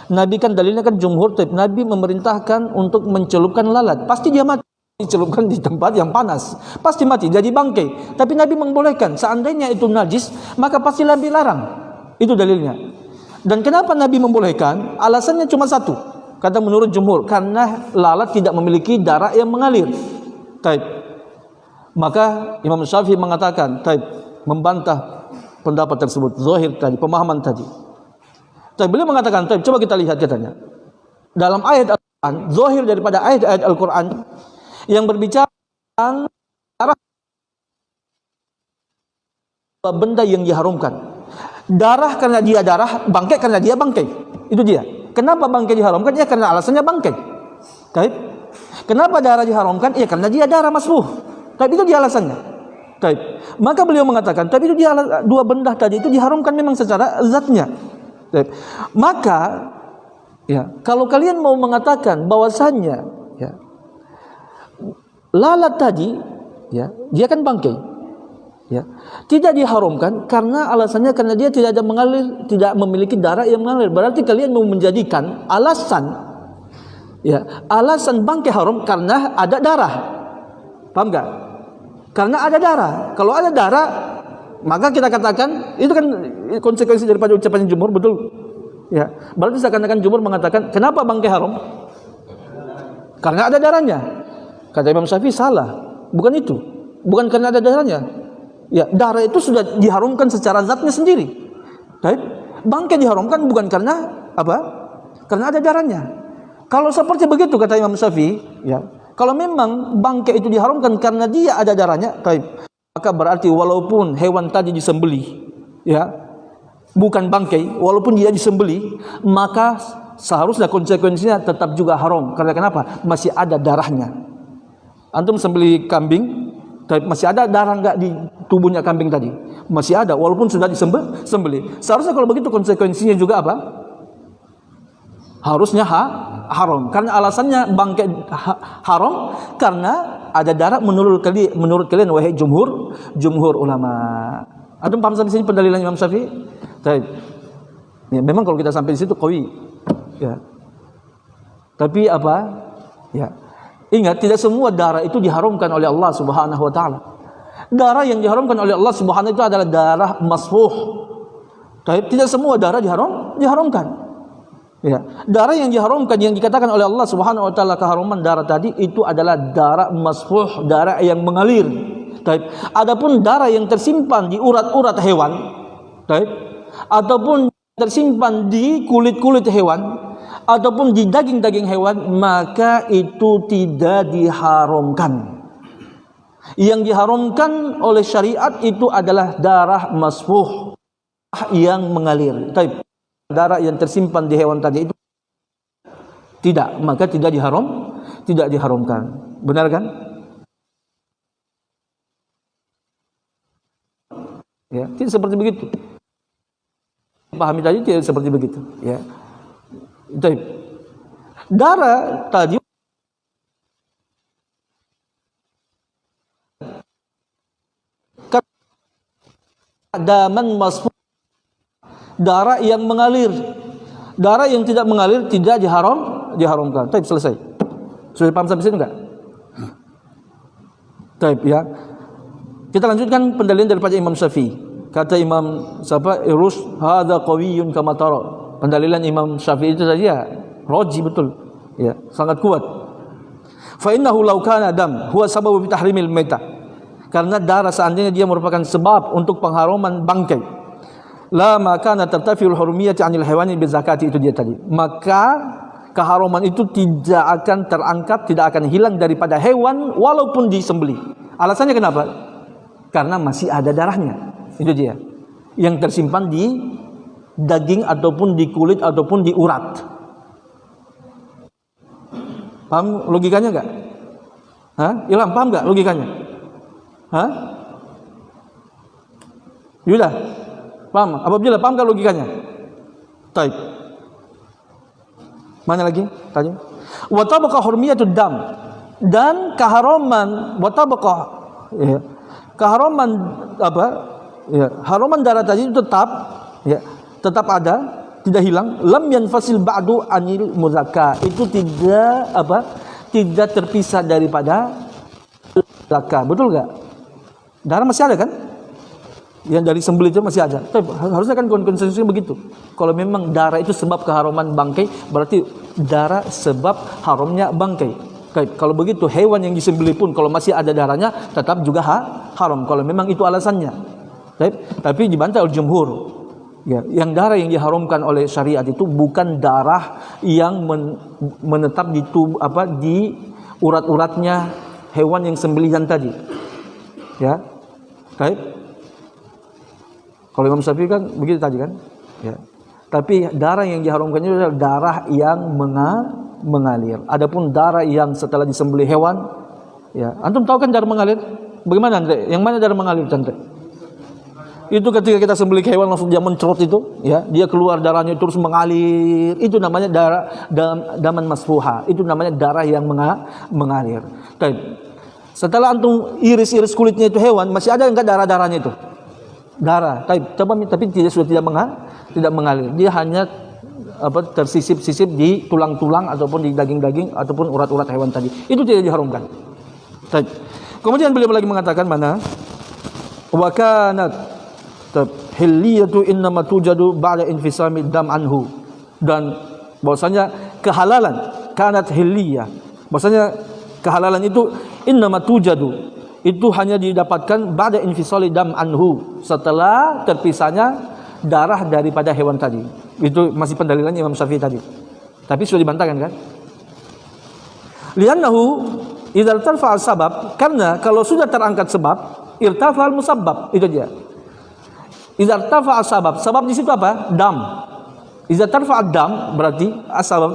Nabi kan dalilnya kan jumhur, Nabi memerintahkan untuk mencelupkan lalat. Pasti dia mati. Dicelupkan di tempat yang panas, pasti mati, jadi bangkai. Tapi Nabi membolehkan, seandainya itu najis, maka pasti Nabi larang. Itu dalilnya. Dan kenapa Nabi membolehkan? Alasannya cuma satu. Kata menurut jumhur, karena lalat tidak memiliki darah yang mengalir. Maka Imam Syafi'i mengatakan, membantah pendapat tersebut, zahir tadi, pemahaman tadi. Beliau mengatakan, coba kita lihat katanya. Dalam ayat Al-Quran, zahir daripada ayat-ayat Al-Quran yang berbicara tentang darah, benda yang diharamkan. Darah karena dia darah, bangkai karena dia bangkai. Itu dia. Kenapa bangkai diharamkan? Ya karena alasannya bangkai. Kenapa darah diharamkan? Ya karena dia darah masfuh. Tapi itu dia alasannya. Maka beliau mengatakan, tapi itu dia, dua benda tadi itu diharamkan memang secara zatnya. Maka ya, kalau kalian mau mengatakan bahwasannya ya, lalat tadi ya, dia kan bangkai ya, tidak diharamkan karena alasannya karena dia tidak ada mengalir, tidak memiliki darah yang mengalir. Berarti kalian mau menjadikan alasan ya, alasan bangkai haram karena ada darah. Paham enggak? Karena ada darah. Kalau ada darah, maka kita katakan itu kan konsekuensi daripada ucapan jumhur, betul ya. Berarti seakan-akan jumhur mengatakan kenapa bangkai haram? Karena ada darahnya. Kata Imam Syafi'i salah, bukan itu, bukan karena ada darahnya. Ya, darah itu sudah diharamkan secara zatnya sendiri. Bangkai diharamkan bukan karena apa? Karena ada darahnya. Kalau seperti begitu kata Imam Syafi'i, ya, kalau memang bangkai itu diharamkan karena dia ada darahnya, maka berarti walaupun hewan tadi disembelih, ya, bukan bangkai, walaupun dia disembelih, maka seharusnya konsekuensinya tetap juga haram. Karena kenapa? Masih ada darahnya. Antum sembelih kambing, masih ada darah enggak di tubuhnya kambing tadi? Masih ada, walaupun sudah disembelih. Seharusnya kalau begitu konsekuensinya juga apa? Harusnya haram. Karena alasannya bangkai haram karena ada darah menurut kalian wahai jumhur ulama. Antum paham sampai sini pendalilan Imam Syafi'i? Ya, memang kalau kita sampai di situ qawi. Ya. Tapi apa? Ya. Ingat, tidak semua darah itu diharamkan oleh Allah Subhanahu wa taala. Darah yang diharamkan oleh Allah Subhanahu itu adalah darah masfuh. Tidak semua darah diharamkan. Ya, darah yang diharamkan yang dikatakan oleh Allah Subhanahu wa taala keharaman darah tadi itu adalah darah masfuh, darah yang mengalir. Adapun darah yang tersimpan di urat-urat hewan, ataupun tersimpan di kulit-kulit hewan, ataupun di daging-daging hewan, maka itu tidak diharamkan. Yang diharamkan oleh syariat itu adalah darah masfuh yang mengalir. Darah yang tersimpan di hewan tadi itu tidak, maka tidak diharamkan. Benar kan? Ya, tidak seperti begitu. Pahami tadi tidak seperti begitu, ya. Baik. Darah tadi daman masfuh, darah yang mengalir. Darah yang tidak mengalir tidak diharamkan. Baik, selesai. Sudah paham sampai sini enggak? Baik, ya. Kita lanjutkan pendalilan daripada Imam Syafi'i. Kata Imam Irus, hadza qawiyyun kama tara. Pendalilan Imam Syafi'i itu tadi ya roji betul. Ya, sangat kuat. Fa innahu law kana dam huwa sababu fi tahrimil maitah. Karena darah seandainya dia merupakan sebab untuk pengharuman bangkai. La makana tartafiul hurmiyati 'anil haiwani bi zakati, itu dia tadi. Maka keharuman itu tidak akan terangkat, tidak akan hilang daripada hewan walaupun disembelih. Alasannya kenapa? Karena masih ada darahnya. Itu dia. Yang tersimpan di daging ataupun di kulit ataupun di urat. Paham logikanya enggak? Hah? Ilham, paham enggak logikanya? Hah? Yuda, paham? Apabila paham enggak logikanya? Baik. Mana lagi tadi? Wa tabaqa hurmiyatud dam, dan keharaman wa tabaqa, ya, keharaman apa? Ya, haruman darah tadi itu tetap, ya, tetap ada, tidak hilang. Lam yanfasil ba'du anil muzakka, itu tidak apa? Tidak terpisah daripada zakah. Betul enggak? Darah masih ada kan? Yang dari sembelih itu masih ada. Tapi harusnya kan konsensusnya begitu. Kalau memang darah itu sebab keharuman bangkai, berarti darah sebab haramnya bangkai. Kalau begitu hewan yang disembelih pun kalau masih ada darahnya tetap juga haram. Kalau memang itu alasannya. Tapi dibantah oleh jumhur. Ya, yang darah yang diharamkan oleh syariat itu bukan darah yang menetap di di urat-uratnya hewan yang sembelihan tadi. Ya. Baik. Kalau Imam Syafi'i kan begitu tadi kan? Ya. Tapi darah yang diharamkan itu adalah darah yang mengalir. Adapun darah yang setelah disembelih hewan, ya. Antum tahu kan darah mengalir? Bagaimana, Andre? Yang mana darah mengalir, Andre? Itu ketika kita sembelih hewan langsung dia mencrot itu, ya, dia keluar darahnya terus mengalir. Itu namanya darah daman masfuha. Itu namanya darah yang mengalir. Baik. Setelah antum iris-iris kulitnya itu hewan, masih ada enggak darah-darahnya itu? Darah. Tapi sudah tidak mengalir. Dia hanya tersisip-sisip di tulang-tulang ataupun di daging-daging ataupun urat-urat hewan tadi. Itu tidak diharamkan. Baik. Kemudian beliau lagi mengatakan mana? Wa kanat hilliyatu innama tujadu ba'da infisami dam anhu, dan bahwasanya kehalalan kanat hilliyah, bahwasanya kehalalan itu innama tujadu, itu hanya didapatkan ba'da infisali dam anhu, setelah terpisahnya darah daripada hewan tadi. Itu masih pendalilan Imam Syafi'i tadi, tapi sudah dibantahkan kan? Li'annahu idza tarfa'a sabab, karena kalau sudah terangkat sebab irtafa'al musabbab, itu dia. Idza tarfa'a sabab di situ apa? Dam. Idza tarfa'a dam berarti asbab.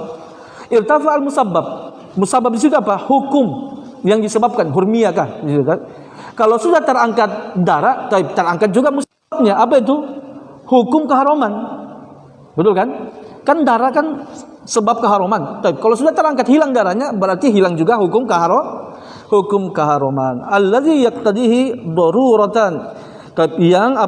Irtafa'al musabbab. Musabbab di situ apa? Hukum yang disebabkan, hurmiyah kah? Gitu kan? Kalau sudah terangkat darah, terangkat juga musabbabnya. Apa itu? Hukum keharuman. Betul kan? Kan darah kan sebab keharuman. Kalau sudah terangkat hilang darahnya, berarti hilang juga hukum keharuman. Allazi yaqtadihi daruratan. Yang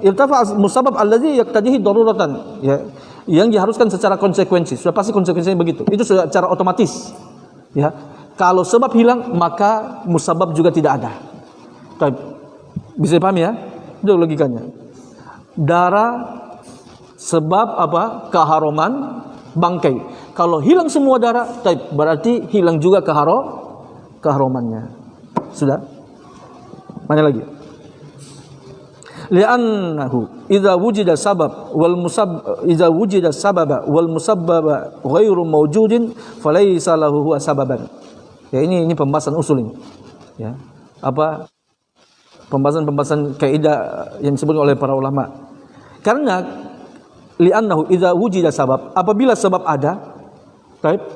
irtafa musabab allazi yaqtadihi daruratan, ya, yang diharuskan secara konsekuensi. Sudah pasti konsekuensinya begitu. Itu sudah secara otomatis. Ya. Kalau sebab hilang, maka musabab juga tidak ada. Bisa dipahami ya? Itu logikanya. Darah sebab keharuman bangkai. Kalau hilang semua darah, berarti hilang juga keharumannya. Sudah? Mana lagi? Li'annahu idza wujida sabab wal musabbaba ghairu mawjudin falaysa lahu huwa sababan. Ya, ini pembahasan usul ini. Ya. Pembahasan kaidah yang disebut oleh para ulama. Karena li'annahu idza wujida sabab, apabila sebab ada,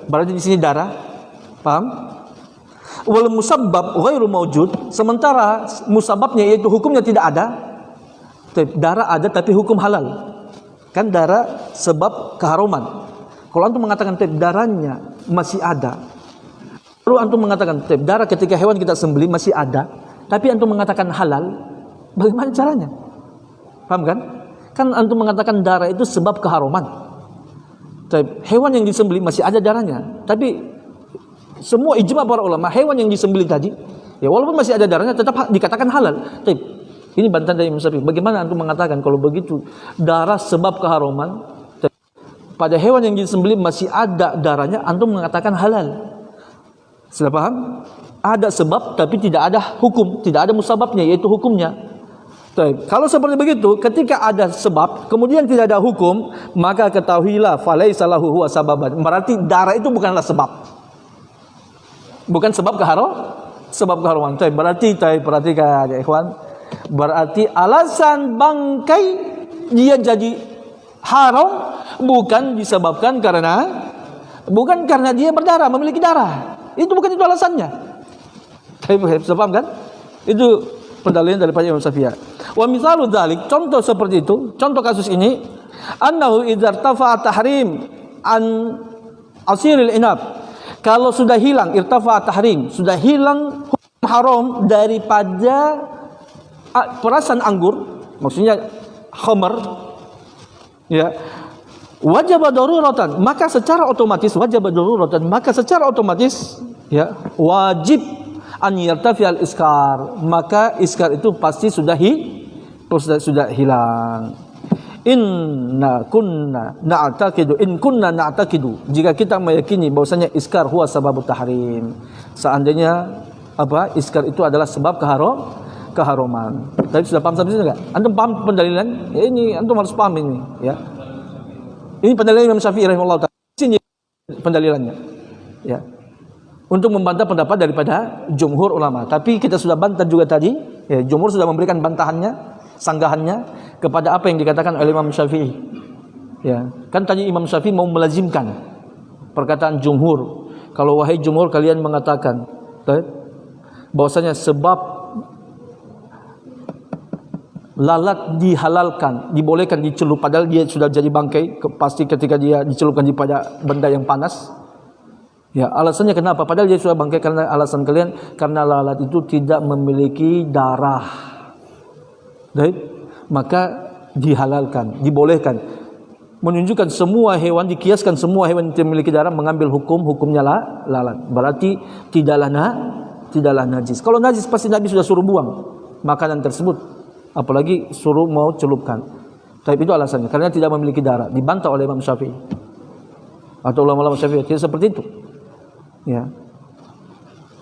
berarti di sini darah, paham? wal musabbab ghairu mawjud, sementara musababnya yaitu hukumnya tidak ada. Darah ada tapi hukum halal. Kan darah sebab keharuman. Kalau antum mengatakan darahnya masih ada, lalu antum mengatakan darah ketika hewan kita sembelih masih ada, tapi antum mengatakan halal, bagaimana caranya? Paham kan? Kan antum mengatakan darah itu sebab keharuman. Hewan yang disembelih masih ada darahnya, tapi semua ijma para ulama, hewan yang disembelih tadi, ya walaupun masih ada darahnya tetap dikatakan halal. Ini bantahan dari Imam Syafi'i. Bagaimana antum mengatakan kalau begitu darah sebab keharuman, pada hewan yang disembelih masih ada darahnya, antum mengatakan halal. Sudah paham? Ada sebab tapi tidak ada hukum, tidak ada musababnya yaitu hukumnya. Kalau seperti begitu, ketika ada sebab kemudian tidak ada hukum, maka ketahuilah falaisa lahu huwa sababan. Berarti darah itu bukanlah sebab. Bukan sebab keharuman. Perhatikan ya ikhwan. Berarti alasan bangkai dia jadi haram bukan disebabkan bukan karena dia berdarah, memiliki darah. Itu bukan itu alasannya. Bisa paham kan? Itu pendalilan daripada Imam Syafi'i. Wa misalu dzalik, contoh seperti itu, contoh kasus ini, annahu idza irtafa'a tahrim an asiril inab. Kalau sudah hilang irtafa'a tahrim, sudah hilang hukum haram daripada perasan anggur, maksudnya khamar, ya, wajib daruratan, maka secara otomatis ya wajib an yartafi al iskar, maka iskar itu pasti sudah hilang. In kunna na'taqidu, jika kita meyakini bahwasanya iskar huwa sababut tahrim, seandainya iskar itu adalah sebab keharuman. Tadi sudah paham sampai sini enggak? Antum paham pendalilan? Ya, ini antum harus paham ini, ya. Ini pendalilan Imam Syafi'i rahimahullah taala. Sini pendalilannya. Ya. Untuk membantah pendapat daripada jumhur ulama. Tapi kita sudah bantah juga tadi, ya, jumhur sudah memberikan bantahannya, sanggahannya kepada apa yang dikatakan oleh Imam Syafi'i. Ya. Kan tadi Imam Syafi'i mau melazimkan perkataan jumhur. Kalau wahai jumhur kalian mengatakan bahwasanya sebab lalat dihalalkan, dibolehkan dicelup padahal dia sudah jadi bangkai, pasti ketika dia dicelupkan pada benda yang panas. Ya, alasannya kenapa? Padahal dia sudah bangkai, karena alasan kalian karena lalat itu tidak memiliki darah. Baik, maka dihalalkan, dibolehkan. Menunjukkan semua hewan, dikiaskan semua hewan yang memiliki darah mengambil hukumnya lalat. Berarti tidaklah najis. Kalau najis pasti Nabi sudah suruh buang makanan tersebut. Apalagi suruh mau celupkan. Tapi itu alasannya karena tidak memiliki darah. Dibantah oleh Imam Syafi'i atau ulama-ulama Syafi'i tidak seperti itu. Ya.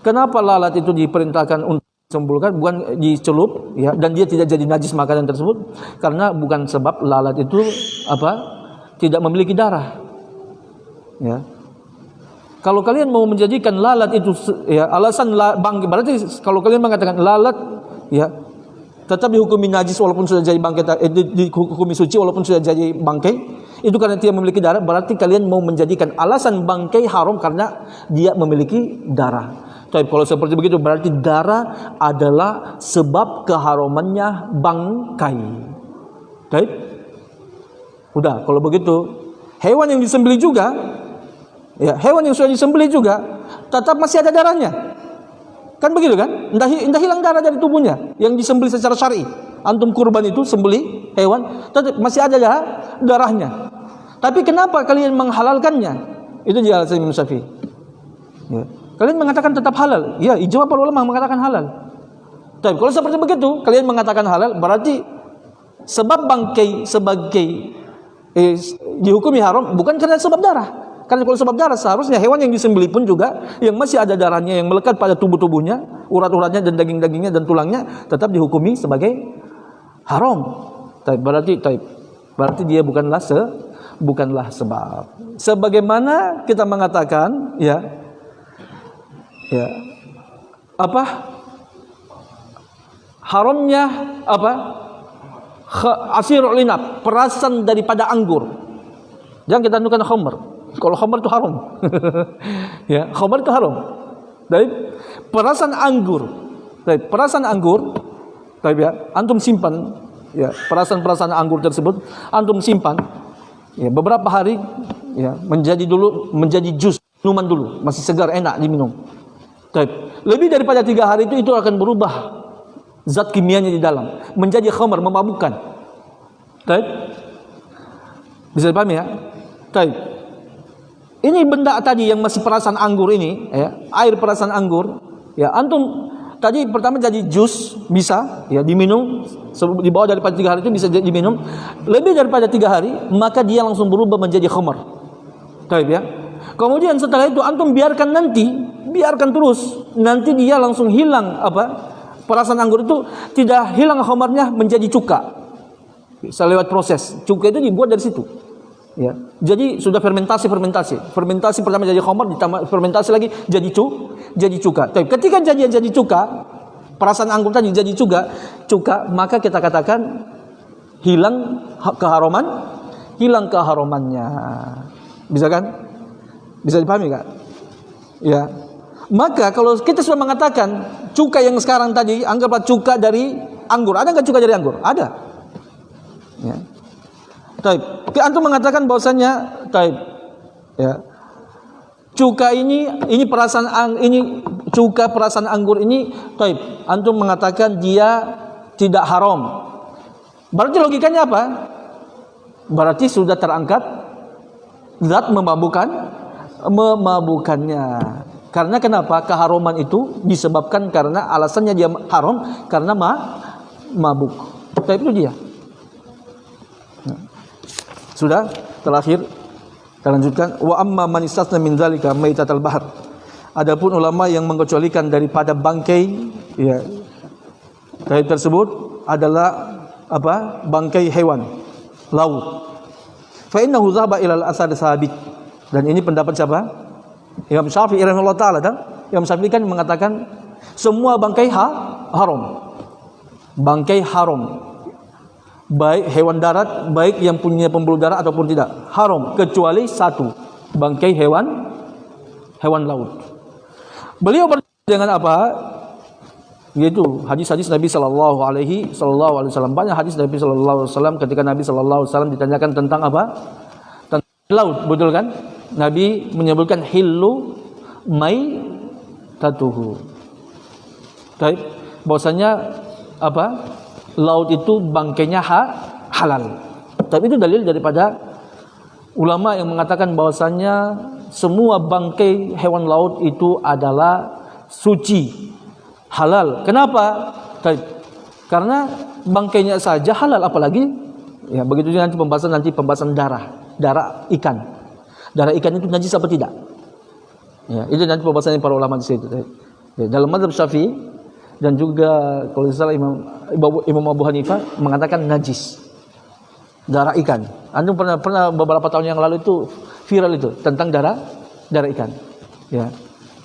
Kenapa lalat itu diperintahkan untuk disembelihkan, bukan dicelup, ya, dan dia tidak jadi najis makanan tersebut? Karena bukan sebab lalat itu tidak memiliki darah. Ya. Kalau kalian mau menjadikan lalat itu, ya, alasan bangkai, berarti kalau kalian mengatakan lalat, ya, tetap dihukumi najis walaupun sudah jadi bangkai, dihukumi suci walaupun sudah jadi bangkai, itu karena dia memiliki darah. Berarti kalian mau menjadikan alasan bangkai haram karena dia memiliki darah. Tapi kalau seperti begitu berarti darah adalah sebab keharumannya bangkai. Baik? Udah, kalau begitu hewan yang disembelih juga, ya, hewan yang sudah disembelih juga tetap masih ada darahnya. Kan begitu kan? Entah hilang darah dari tubuhnya yang disembelih secara syar'i. Antum kurban itu sembelih hewan, tetap masih ada darahnya. Tapi kenapa kalian menghalalkannya? Itu dia alasan Imam Syafi'i. Ya. Kalian mengatakan tetap halal. Ya, ijma para ulama mengatakan halal. Tapi kalau seperti begitu, kalian mengatakan halal, berarti sebab bangkai sebagai dihukumi haram bukan karena sebab darah. Karena kalau sebab darah seharusnya hewan yang disembelih pun juga yang masih ada darahnya yang melekat pada tubuhnya, urat-uratnya dan daging-dagingnya dan tulangnya tetap dihukumi sebagai haram. Berarti dia bukanlah sebab. Sebagaimana kita mengatakan, ya, haramnya asirul inab, perasan daripada anggur. Jangan kita anukan khamr. Kalau khamr itu haram. Ya, khamr itu haram. Baik, perasan anggur. Baik, perasan anggur. Baik ya, antum simpan ya, perasan anggur tersebut antum simpan ya beberapa hari ya, menjadi jus, minuman dulu, masih segar enak diminum. Baik, lebih daripada 3 hari itu akan berubah zat kimianya di dalam, menjadi khamar, memabukkan. Baik. Bisa dipahami ya? Baik. Ini benda tadi yang masih perasan anggur ini, ya, air perasan anggur, ya, antum tadi pertama jadi jus bisa, ya, diminum di bawah daripada 3 hari itu bisa diminum. Lebih daripada 3 hari, maka dia langsung berubah menjadi khamar. Baik ya. Kemudian setelah itu antum biarkan terus, nanti dia langsung hilang perasan anggur itu tidak hilang khamarnya, menjadi cuka. Bisa lewat proses. Cuka itu dibuat dari situ. Ya. Jadi sudah fermentasi pertama jadi khamar, ditambah fermentasi lagi jadi cuka. Tapi ketika jadi cuka, perasan anggur tadi jadi cuka, maka kita katakan hilang keharumannya. Bisa kan? Bisa dipahami kan? Ya. Maka kalau kita sudah mengatakan cuka yang sekarang tadi, anggaplah cuka dari anggur. Ada nggak cuka dari anggur? Ada. Ya. Taib. Antum mengatakan bahwasanya ya. Cuka ini cuka perasan anggur ini taib. Antum mengatakan dia tidak haram. Berarti logikanya apa? Berarti sudah terangkat zat memabukkannya. Karena kenapa? Keharuman itu disebabkan karena alasannya dia haram karena mabuk. Taib itu dia. Sudah terakhir kita lanjutkan, wa amma man istasna min zalika maitatal bahr. Adapun ulama yang mengecualikan daripada bangkai ya tersebut adalah bangkai hewan laut. Fa innahu dhahaba ila al-asad sabit. Dan ini pendapat siapa? Imam Syafi'i rahimahullah taala. Imam Syafi'i kan mengatakan semua bangkai haram. Bangkai haram. Baik hewan darat, baik yang punya pembuluh darah ataupun tidak, haram kecuali satu, bangkai hewan laut. Beliau dengan apa? Yaitu hadis-hadis Nabi sallallahu alaihi wasallam. Banyak hadis Nabi sallallahu alaihi wasallam ketika Nabi sallallahu alaihi wasallam ditanyakan tentang apa? Tentang laut, betul kan? Nabi menyebutkan hillu maitatuhu. Baik, bahwasanya laut itu bangkainya halal. Tapi itu dalil daripada ulama yang mengatakan bahwasanya semua bangkai hewan laut itu adalah suci, halal. Kenapa? Karena bangkainya saja halal, apalagi ya begitu juga nanti pembahasan darah ikan. Darah ikan itu najis apa tidak? Ya, itu nanti pembahasan para ulama di situ. Ya, dalam mazhab Syafi'i dan juga kalau tidak salah Imam Abu Hanifah mengatakan najis darah ikan. Antum pernah beberapa tahun yang lalu itu viral itu tentang darah ikan. Ya.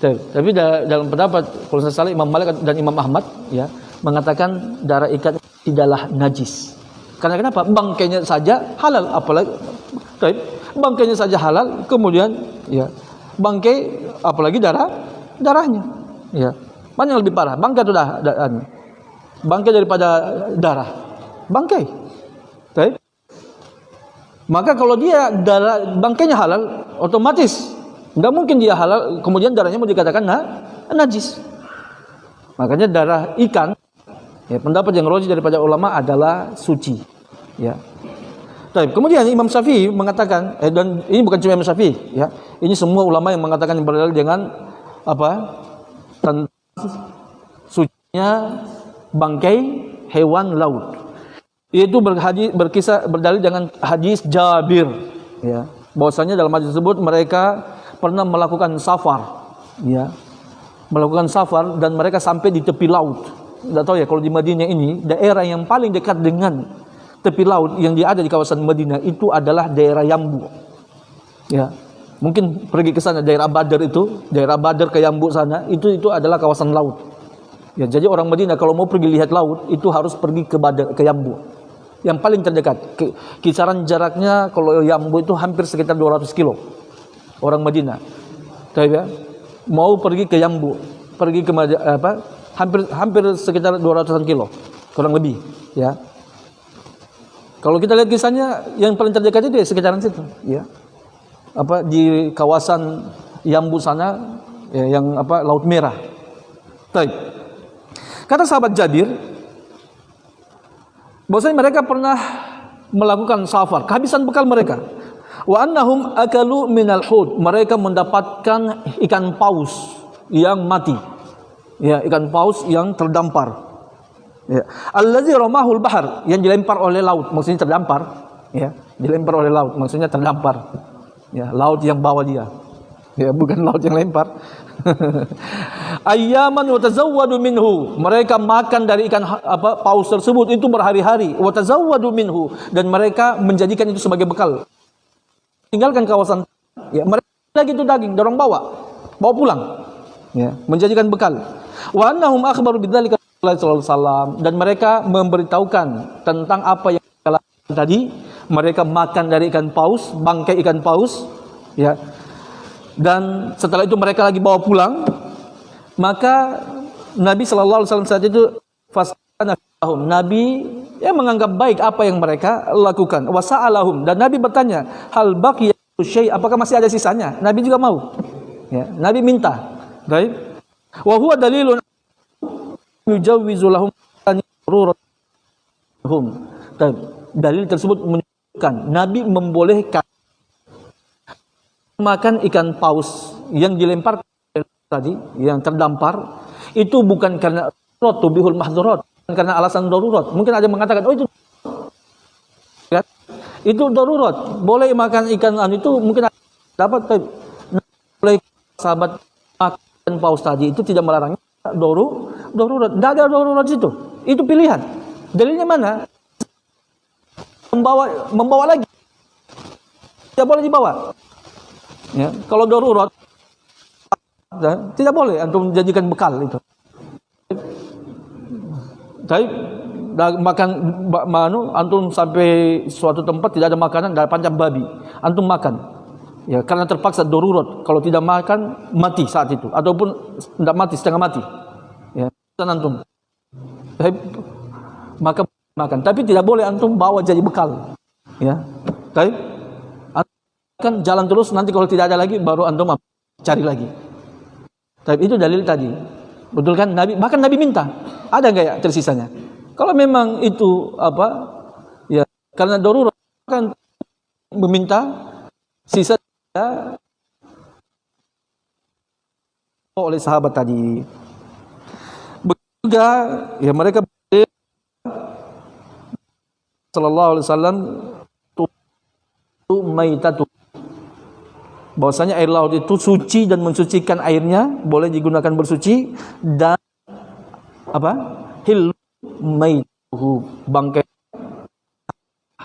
Tapi dalam pendapat kalau tidak salah Imam Malik dan Imam Ahmad ya mengatakan darah ikan tidaklah najis. Karena kenapa? Bangkainya saja halal, apalagi bangkainya saja halal, kemudian ya bangkai apalagi darahnya. Ya. Mana yang lebih parah? Bangkai atau bangkai daripada darah? Bangkai. Baik. Maka kalau dia bangkainya halal, otomatis enggak mungkin dia halal kemudian darahnya mau dikatakan najis. Makanya darah ikan ya pendapat yang rajih daripada ulama adalah suci. Ya. Baik. Kemudian Imam Syafi'i mengatakan dan ini bukan cuma Imam Syafi'i ya. Ini semua ulama yang mengatakan berdalil dengan tentang sucinya bangkai hewan laut. Yaitu berdalil dengan hadis Jabir ya. Bahwasanya dalam hadis tersebut mereka pernah melakukan safar ya. Melakukan safar dan mereka sampai di tepi laut. Enggak tahu ya kalau di Madinah ini daerah yang paling dekat dengan tepi laut yang ada di kawasan Madinah itu adalah daerah Yambu. Ya. Mungkin pergi ke sana daerah Badr ke Yambu sana itu adalah kawasan laut. Ya, jadi orang Madinah kalau mau pergi lihat laut itu harus pergi ke Badr, ke Yambu. Yang paling terdekat. Kisaran jaraknya kalau Yambu itu hampir sekitar 200 kilo. Orang Madinah. Tahu ya? mau pergi ke Yambu, pergi ke hampir sekitar 200-an kilo, kurang lebih, ya. Kalau kita lihat kisahnya, yang paling terdekat itu ya sekitaran situ, ya. Di kawasan Yambu sana, ya, yang Laut Merah. Baik. Kata sahabat Jabir, bahwasanya mereka pernah melakukan safar, kehabisan bekal mereka. Wa annahum akalu minal hud, mereka mendapatkan ikan paus yang mati. Ya, ikan paus yang terdampar. Ya. Allazi ramahul bahar, yang dilempar oleh laut, maksudnya terdampar, ya. Dilempar oleh laut, maksudnya terdampar. Ya, laut yang bawa dia. Ya, bukan laut yang lempar. Ayyaman wa tazawwadu minhu, mereka makan dari ikan paus tersebut itu berhari-hari. Wa tazawwadu minhu, dan mereka menjadikan itu sebagai bekal. Tinggalkan kawasan, ya, mereka lagi itu daging, dorong bawa pulang, ya, menjadikan bekal. Wa annahum akhbaru bidzalika sallallahu alaihi wasallam, dan mereka memberitahukan tentang apa yang mereka lakukan tadi. Mereka makan dari ikan paus, bangkai ikan paus, ya. Dan setelah itu mereka lagi bawa pulang, maka Nabi sallallahu alaihi wasallam saat itu Nabi menganggap baik apa yang mereka lakukan. Wasa'alahum, dan Nabi bertanya, hal baqiya syai', apakah masih ada sisanya? Nabi juga mau. Ya, Nabi minta. Baik. Wa huwa dalilun yujawwizu lahum daruratuhum. Dalil tersebut menunjukkan Nabi membolehkan makan ikan paus yang dilempar tadi, yang terdampar, itu bukan karena tubihul mahzurat, karena alasan darurat. Mungkin ada yang mengatakan, oh itu ya, itu darurat, boleh makan ikan itu, mungkin dapat, boleh sahabat makan paus tadi itu tidak melarangnya darurat. Tidak ada darurat itu pilihan. Dalilnya mana? Membawa lagi, tidak boleh dibawa. Ya, kalau darurat tidak boleh untuk menjadikan bekal itu. Tapi makan antum sampai suatu tempat tidak ada makanan, ada pancam babi, antum makan, ya, karena terpaksa darurat. Kalau tidak makan mati saat itu, ataupun tidak mati, setengah mati, ya, antum. Maka makan, tapi tidak boleh antum bawa jadi bekal, ya. Tapi kan jalan terus, nanti kalau tidak ada lagi baru antum cari lagi. Tapi itu dalil tadi. Betul kan? Bahkan Nabi minta, ada enggak ya tersisanya? Kalau memang itu ya, karena darurat kan meminta sisa oleh sahabat tadi. Juga ya, mereka sallallahu alaihi wasallam maitatu, bahwasanya air laut itu suci dan mensucikan airnya, boleh digunakan bersuci, dan hil maituhu, bangkai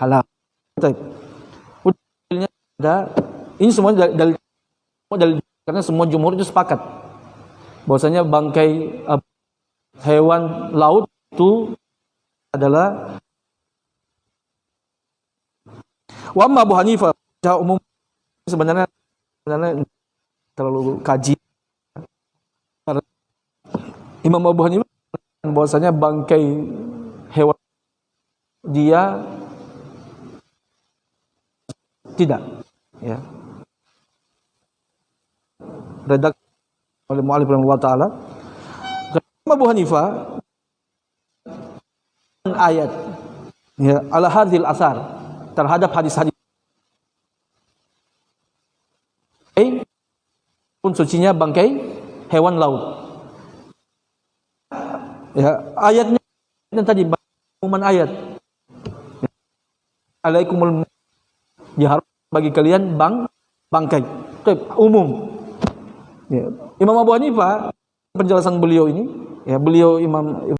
halal. Ada ini semua dari karena semua jumhur itu sepakat bahwasanya bangkai hewan laut itu adalah. Wa amma Abu Hanifah umum, sebenarnya terlalu kaji. Imam Abu Hanifah bahwasanya bangkai hewan dia tidak, ya, redaksi oleh mu'allif rahimahullah ta'ala. Abu Hanifah ayat, ya, ala hadhil asar, terhadap hadis-hadis pun sucinya bangkai hewan laut. Ya, ayatnya tadi umuman ayat. Alaikumul, ya, harus bagi kalian bangkai. Itu umum. Ya. Imam Abu Hanifah, penjelasan beliau ini, ya, beliau Imam